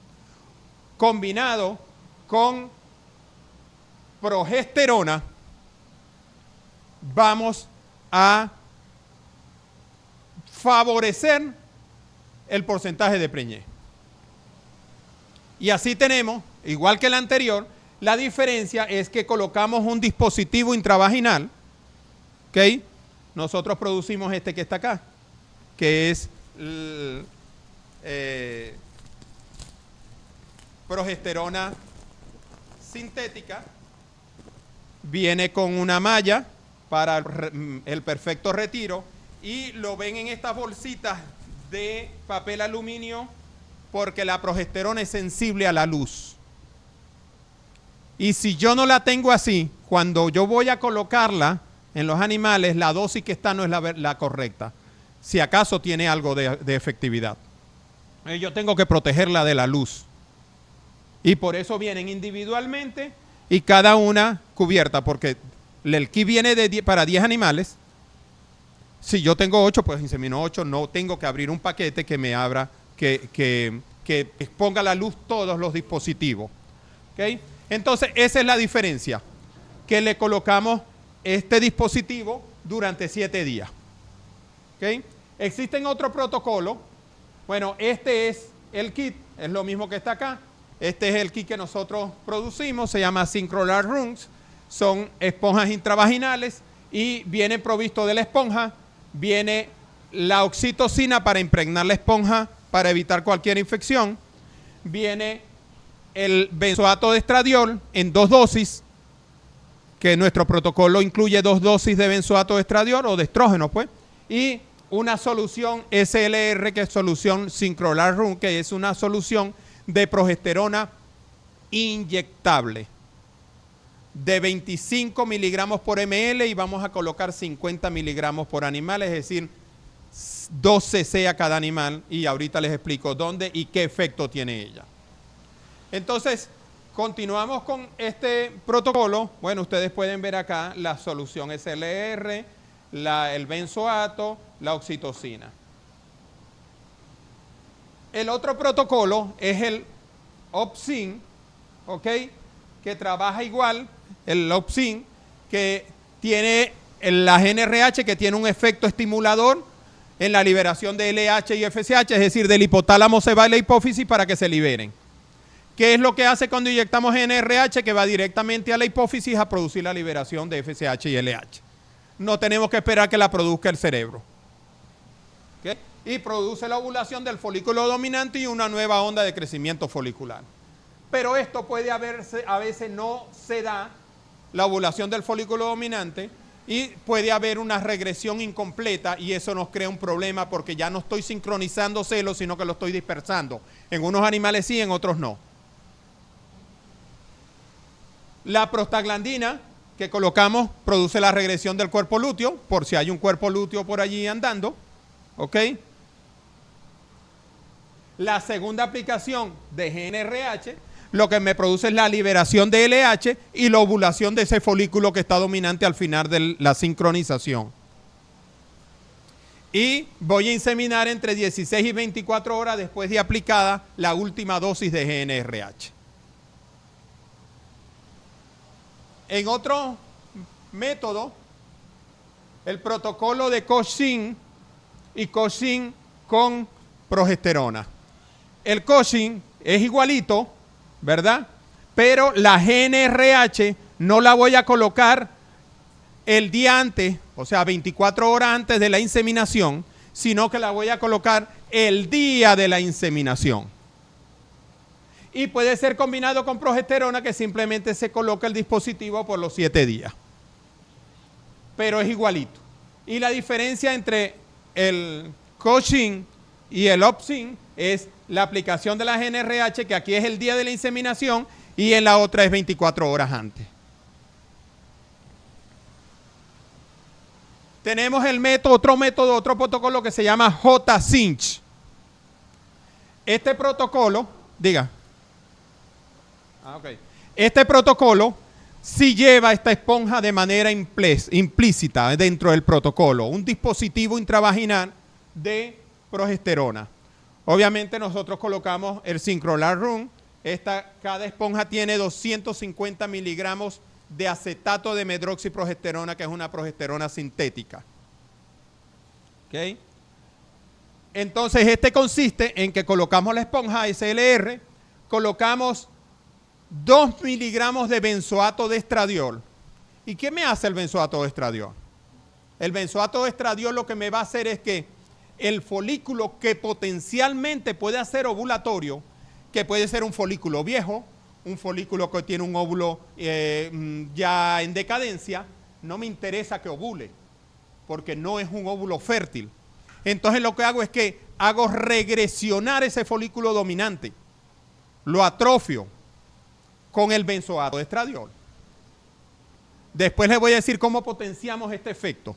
combinado con progesterona, vamos a favorecer el porcentaje de preñez. Y así tenemos, igual que el anterior, la diferencia es que colocamos un dispositivo intravaginal, ¿ok? Nosotros producimos este que está acá, que es progesterona sintética. Viene con una malla para el perfecto retiro y lo ven en estas bolsitas de papel aluminio porque la progesterona es sensible a la luz. Y si yo no la tengo así, cuando yo voy a colocarla en los animales, la dosis que está no es la correcta. si acaso tiene algo de efectividad. Yo tengo que protegerla de la luz. Y por eso vienen individualmente y cada una cubierta, porque el kit viene para 10 animales. Si yo tengo 8, pues insemino 8, no tengo que abrir un paquete que me abra, que exponga a la luz todos los dispositivos. ¿Okay? Entonces, esa es la diferencia, que le colocamos este dispositivo durante 7 días. ¿Okay? Existen otros protocolos. Bueno, este es el kit, es lo mismo que está acá. Este es el kit que nosotros producimos, se llama Syncrolar Rungs. Son esponjas intravaginales y viene provisto de la esponja, viene la oxitocina para impregnar la esponja para evitar cualquier infección, viene el benzoato de estradiol en 2 dosis, que nuestro protocolo incluye 2 dosis de benzoato de estradiol o de estrógeno, pues, y una solución SLR, que es solución Syncrolar Rung, que es una solución de progesterona inyectable de 25 miligramos por ml y vamos a colocar 50 miligramos por animal, es decir, 2 cc a cada animal, y ahorita les explico dónde y qué efecto tiene ella. Entonces, continuamos con este protocolo. Bueno, ustedes pueden ver acá la solución SLR, el benzoato, la oxitocina. El otro protocolo es el Opsin, ¿ok? Que trabaja igual, el Opsin, que tiene la GnRH, que tiene un efecto estimulador en la liberación de LH y FSH, es decir, del hipotálamo se va a la hipófisis para que se liberen. ¿Qué es lo que hace cuando inyectamos GnRH? Que va directamente a la hipófisis a producir la liberación de FSH y LH. No tenemos que esperar que la produzca el cerebro. ¿Okay? Y produce la ovulación del folículo dominante y una nueva onda de crecimiento folicular. Pero esto puede haberse, a veces no se da la ovulación del folículo dominante y puede haber una regresión incompleta y eso nos crea un problema porque ya no estoy sincronizando celos, sino que lo estoy dispersando. En unos animales sí, en otros no. La prostaglandina que colocamos produce la regresión del cuerpo lúteo, por si hay un cuerpo lúteo por allí andando. ¿Ok? La segunda aplicación de GnRH lo que me produce es la liberación de LH y la ovulación de ese folículo que está dominante al final de la sincronización. Y voy a inseminar entre 16 y 24 horas después de aplicada la última dosis de GnRH. En otro método, el protocolo de Cochin y Cochin con progesterona. El Cochin es igualito, ¿verdad? Pero la GnRH no la voy a colocar el día antes, o sea, 24 horas antes de la inseminación, sino que la voy a colocar el día de la inseminación. Y puede ser combinado con progesterona, que simplemente se coloca el dispositivo por los 7 días. Pero es igualito. Y la diferencia entre el Cochin y el Opsin es la aplicación de la GnRH, que aquí es el día de la inseminación y en la otra es 24 horas antes. Tenemos el otro protocolo que se llama J-Cinch. Este protocolo, este protocolo sí lleva esta esponja de manera implícita dentro del protocolo, un dispositivo intravaginal de progesterona. Obviamente nosotros colocamos el Syncrolar Rung. Cada esponja tiene 250 miligramos de acetato de medroxiprogesterona, que es una progesterona sintética. ¿Okay? Entonces este consiste en que colocamos la esponja SLR, colocamos 2 miligramos de benzoato de estradiol. ¿Y qué me hace el benzoato de estradiol? El benzoato de estradiol lo que me va a hacer es que el folículo que potencialmente puede ser ovulatorio, que puede ser un folículo viejo, un folículo que tiene un óvulo ya en decadencia, no me interesa que ovule, porque no es un óvulo fértil. Entonces lo que hago es que hago regresionar ese folículo dominante, lo atrofio con el benzoato de estradiol. Después les voy a decir cómo potenciamos este efecto.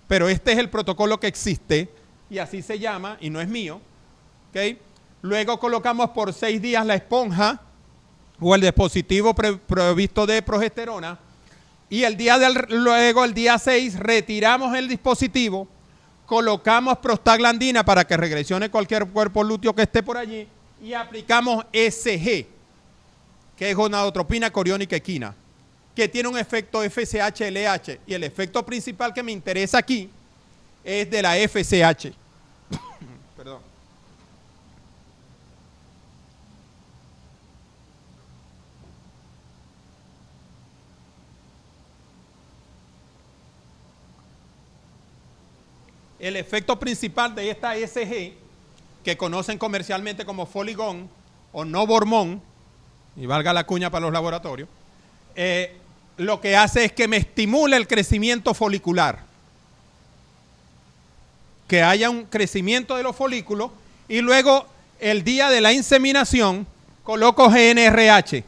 pero este es el protocolo que existe y así se llama y no es mío. ¿Okay? Luego colocamos por 6 días la esponja o el dispositivo provisto de progesterona y luego el día 6 retiramos el dispositivo, colocamos prostaglandina para que regresione cualquier cuerpo lúteo que esté por allí y aplicamos SG, que es gonadotropina coriónica equina, que tiene un efecto FSH-LH y el efecto principal que me interesa aquí es de la FSH. Perdón. El efecto principal de esta SG, que conocen comercialmente como Foligón o Novormón, y valga la cuña para los laboratorios, lo que hace es que me estimula el crecimiento folicular. Que haya un crecimiento de los folículos y luego el día de la inseminación coloco GNRH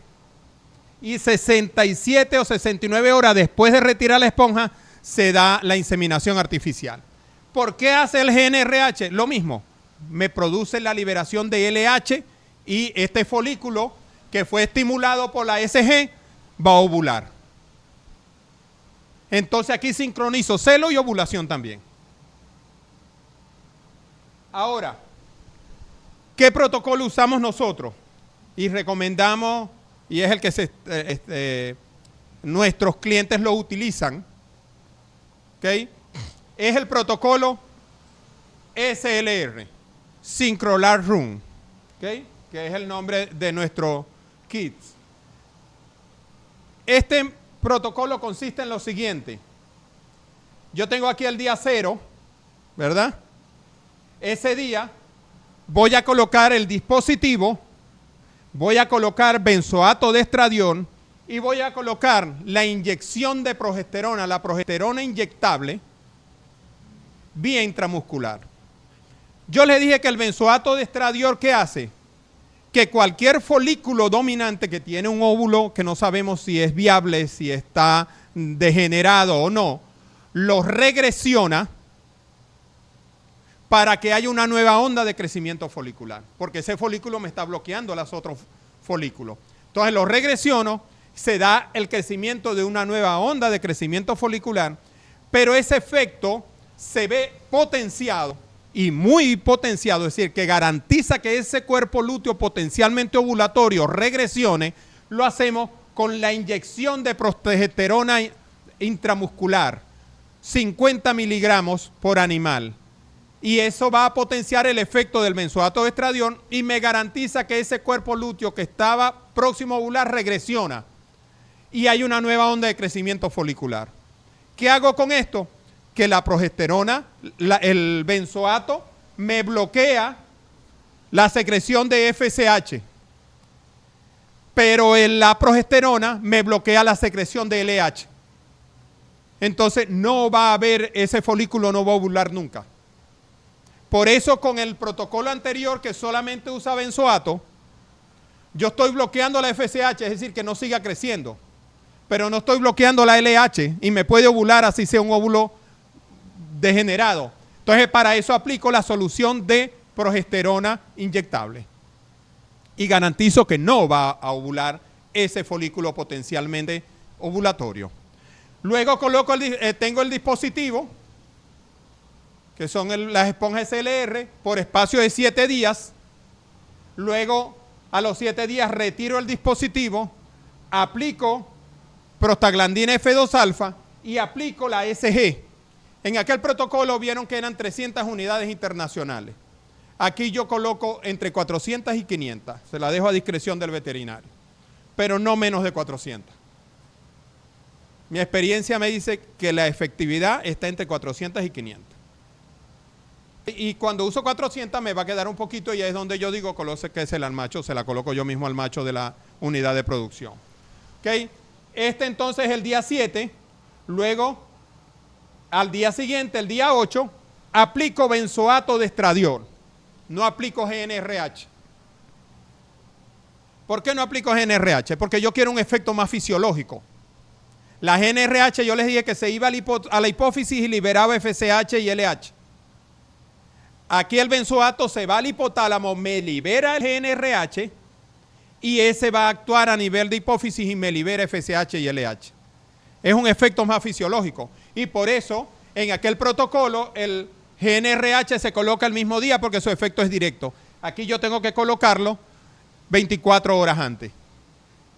y 67 o 69 horas después de retirar la esponja se da la inseminación artificial. ¿Por qué hace el GNRH? Lo mismo, me produce la liberación de LH y este folículo que fue estimulado por la SG va a ovular. Entonces aquí sincronizo celo y ovulación también. Ahora, ¿qué protocolo usamos nosotros? Y recomendamos, y es el que nuestros clientes lo utilizan, ¿ok? Es el protocolo SLR, Syncrolar Run, ¿ok? Que es el nombre de nuestro kit. Este protocolo consiste en lo siguiente. Yo tengo aquí el día 0, ¿verdad? Ese día voy a colocar el dispositivo, voy a colocar benzoato de estradiol y voy a colocar la inyección de progesterona, la progesterona inyectable, vía intramuscular. Yo les dije que el benzoato de estradiol, ¿qué hace? Que cualquier folículo dominante que tiene un óvulo que no sabemos si es viable, si está degenerado o no, lo regresiona para que haya una nueva onda de crecimiento folicular, porque ese folículo me está bloqueando los otros folículos. Entonces lo regresiono, se da el crecimiento de una nueva onda de crecimiento folicular, pero ese efecto se ve potenciado y muy potenciado, es decir, que garantiza que ese cuerpo lúteo potencialmente ovulatorio regresione, lo hacemos con la inyección de progesterona intramuscular, 50 miligramos por animal. Y eso va a potenciar el efecto del benzoato de estradiol y me garantiza que ese cuerpo lúteo que estaba próximo a ovular regresiona y hay una nueva onda de crecimiento folicular. ¿Qué hago con esto? Que la progesterona, el benzoato, me bloquea la secreción de FSH, pero la progesterona me bloquea la secreción de LH. Entonces no va a haber, ese folículo no va a ovular nunca. Por eso con el protocolo anterior que solamente usa benzoato, yo estoy bloqueando la FSH, es decir, que no siga creciendo, pero no estoy bloqueando la LH y me puede ovular así sea un óvulo degenerado. Entonces para eso aplico la solución de progesterona inyectable y garantizo que no va a ovular ese folículo potencialmente ovulatorio. Luego coloco tengo el dispositivo, que son las esponjas SLR, por espacio de 7 días. Luego, a los 7 días, retiro el dispositivo, aplico prostaglandina F2-alfa y aplico la SG. En aquel protocolo vieron que eran 300 unidades internacionales. Aquí yo coloco entre 400 y 500. Se la dejo a discreción del veterinario, pero no menos de 400. Mi experiencia me dice que la efectividad está entre 400 y 500. Y cuando uso 400 me va a quedar un poquito y es donde yo digo colóquesela al macho, se la coloco yo mismo al macho de la unidad de producción. ¿Okay? Este entonces es el día 7, luego al día siguiente, el día 8, aplico benzoato de estradiol, no aplico GNRH. ¿Por qué no aplico GNRH? Porque yo quiero un efecto más fisiológico. La GNRH yo les dije que se iba a la hipófisis y liberaba FSH y LH. Aquí el benzoato se va al hipotálamo, me libera el GNRH y ese va a actuar a nivel de hipófisis y me libera FSH y LH. Es un efecto más fisiológico y por eso en aquel protocolo el GNRH se coloca el mismo día porque su efecto es directo. Aquí yo tengo que colocarlo 24 horas antes.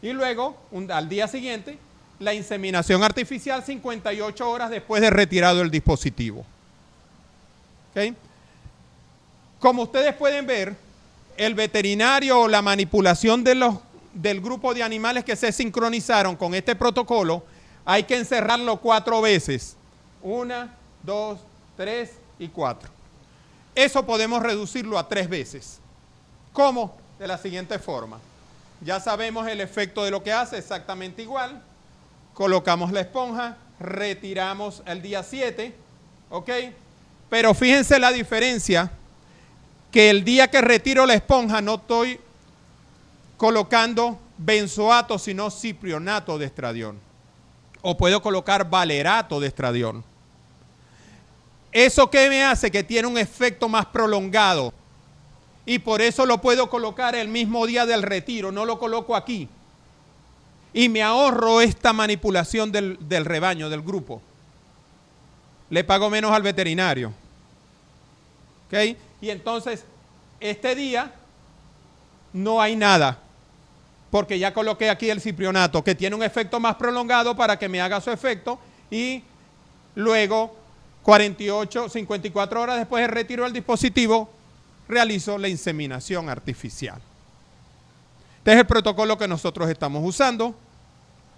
Y luego, al día siguiente, la inseminación artificial 58 horas después de retirado el dispositivo. ¿Okay? Como ustedes pueden ver, el veterinario o la manipulación del grupo de animales que se sincronizaron con este protocolo, hay que encerrarlo 4 veces. 1, 2, 3 y 4. Eso podemos reducirlo a 3 veces. ¿Cómo? De la siguiente forma. Ya sabemos el efecto de lo que hace, exactamente igual. Colocamos la esponja, retiramos el día 7, ¿ok? Pero fíjense la diferencia, que el día que retiro la esponja no estoy colocando benzoato, sino ciprionato de estradiol. O puedo colocar valerato de estradiol. ¿Eso qué me hace? Que tiene un efecto más prolongado. Y por eso lo puedo colocar el mismo día del retiro, no lo coloco aquí. Y me ahorro esta manipulación del rebaño, del grupo. Le pago menos al veterinario. ¿Ok? Y entonces, este día no hay nada. Porque ya coloqué aquí el ciprionato, que tiene un efecto más prolongado para que me haga su efecto. Y luego, 54 horas después del retiro del dispositivo, realizo la inseminación artificial. Este es el protocolo que nosotros estamos usando.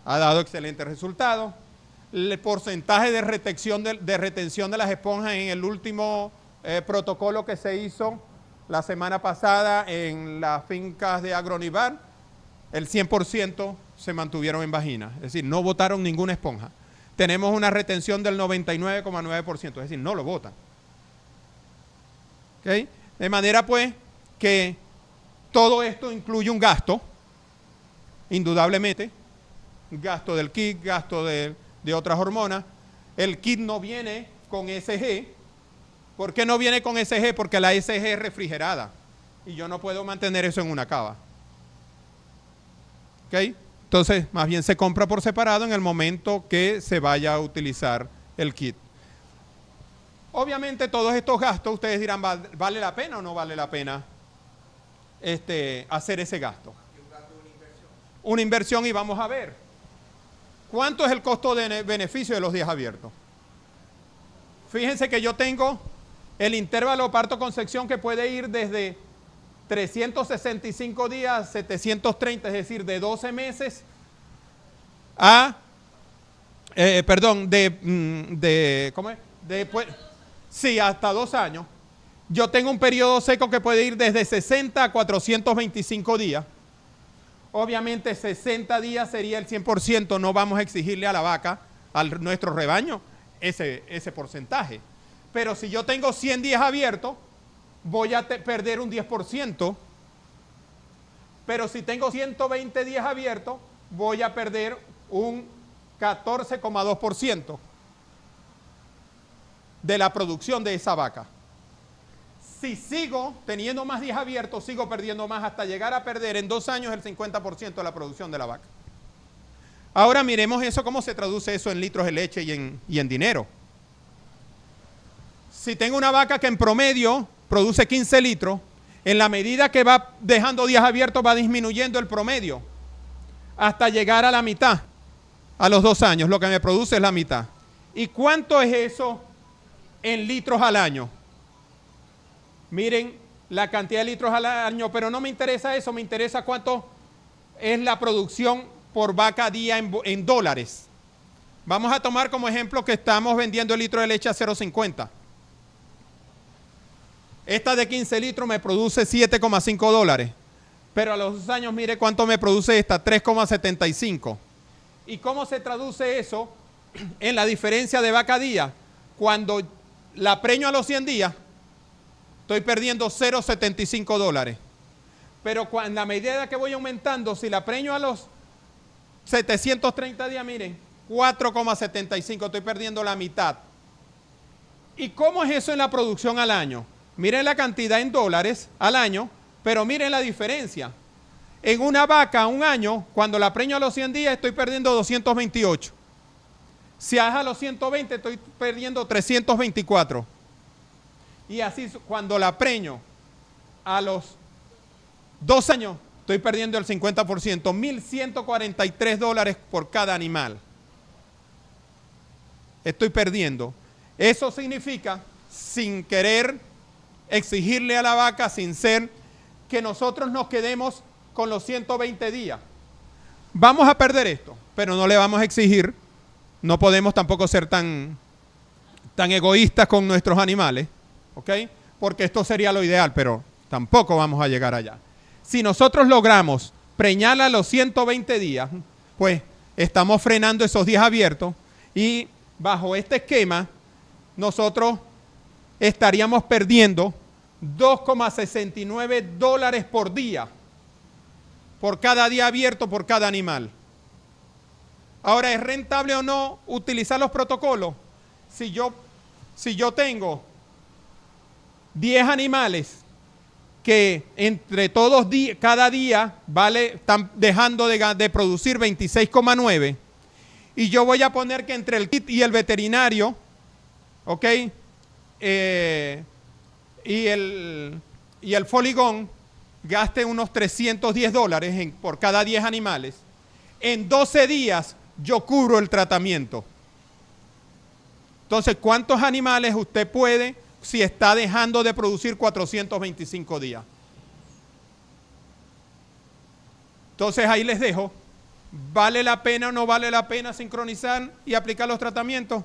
Ha dado excelentes resultados. El porcentaje de retención de las esponjas en el último protocolo que se hizo la semana pasada en las fincas de Agronivar, el 100% se mantuvieron en vagina. Es decir, no botaron ninguna esponja. Tenemos una retención del 99,9%, es decir, no lo botan. ¿Okay? De manera pues que todo esto incluye un gasto, indudablemente, gasto del kit, gasto de otras hormonas. El kit no viene con SG. ¿Por qué no viene con SG? Porque la SG es refrigerada y yo no puedo mantener eso en una cava. ¿Ok? Entonces, más bien se compra por separado en el momento que se vaya a utilizar el kit. Obviamente todos estos gastos, ustedes dirán, ¿vale la pena o no vale la pena hacer ese gasto? Una inversión y vamos a ver. ¿Cuánto es el costo de beneficio de los días abiertos? Fíjense que yo tengo el intervalo parto-concepción que puede ir desde 365 días, 730, es decir, de 12 meses a, ¿cómo es? Sí, hasta 2 años. Yo tengo un periodo seco que puede ir desde 60 a 425 días. Obviamente 60 días sería el 100%, no vamos a exigirle a la vaca, a nuestro rebaño, ese porcentaje. Pero si yo tengo 100 días abiertos, voy a perder un 10%. Pero si tengo 120 días abiertos, voy a perder un 14,2% de la producción de esa vaca. Si sigo teniendo más días abiertos, sigo perdiendo más hasta llegar a perder en 2 años el 50% de la producción de la vaca. Ahora miremos eso, cómo se traduce eso en litros de leche y en dinero. Si tengo una vaca que en promedio produce 15 litros, en la medida que va dejando días abiertos va disminuyendo el promedio hasta llegar a la mitad. A los 2 años lo que me produce es la mitad. ¿Y cuánto es eso en litros al año? Miren la cantidad de litros al año, pero no me interesa eso, me interesa cuánto es la producción por vaca día en dólares. Vamos a tomar como ejemplo que estamos vendiendo el litro de leche a 0.50. Esta de 15 litros me produce 7,5 dólares. Pero a los 2 años, mire cuánto me produce esta, 3,75. ¿Y cómo se traduce eso en la diferencia de vaca día? Cuando la preño a los 100 días, estoy perdiendo 0,75 dólares. Pero en la medida que voy aumentando, si la preño a los 730 días, miren, 4,75, estoy perdiendo la mitad. ¿Y cómo es eso en la producción al año? Miren la cantidad en dólares al año, pero miren la diferencia. En una vaca, un año, cuando la preño a los 100 días, estoy perdiendo 228. Si es a los 120, estoy perdiendo 324. Y así, cuando la preño a los 2 años, estoy perdiendo el 50%, $1,143 por cada animal. Estoy perdiendo. Eso significa, sin querer exigirle a la vaca, sin ser, que nosotros nos quedemos con los 120 días. Vamos a perder esto, pero no le vamos a exigir. No podemos tampoco ser tan egoístas con nuestros animales, ¿ok? Porque esto sería lo ideal, pero tampoco vamos a llegar allá. Si nosotros logramos preñarla a los 120 días, pues estamos frenando esos días abiertos y bajo este esquema nosotros estaríamos perdiendo $2,69 por día, por cada día abierto, por cada animal. Ahora, ¿es rentable o no utilizar los protocolos? Si yo tengo 10 animales que entre todos cada día están dejando de producir 26,9, y yo voy a poner que entre el kit y el veterinario, ¿ok? Y el Foligón gaste unos $310 por cada 10 animales. En 12 días yo cubro el tratamiento. Entonces, ¿cuántos animales usted puede si está dejando de producir 425 días? Entonces, ahí les dejo. ¿Vale la pena o no vale la pena sincronizar y aplicar los tratamientos?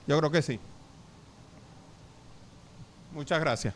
Yo creo que sí. Muchas gracias.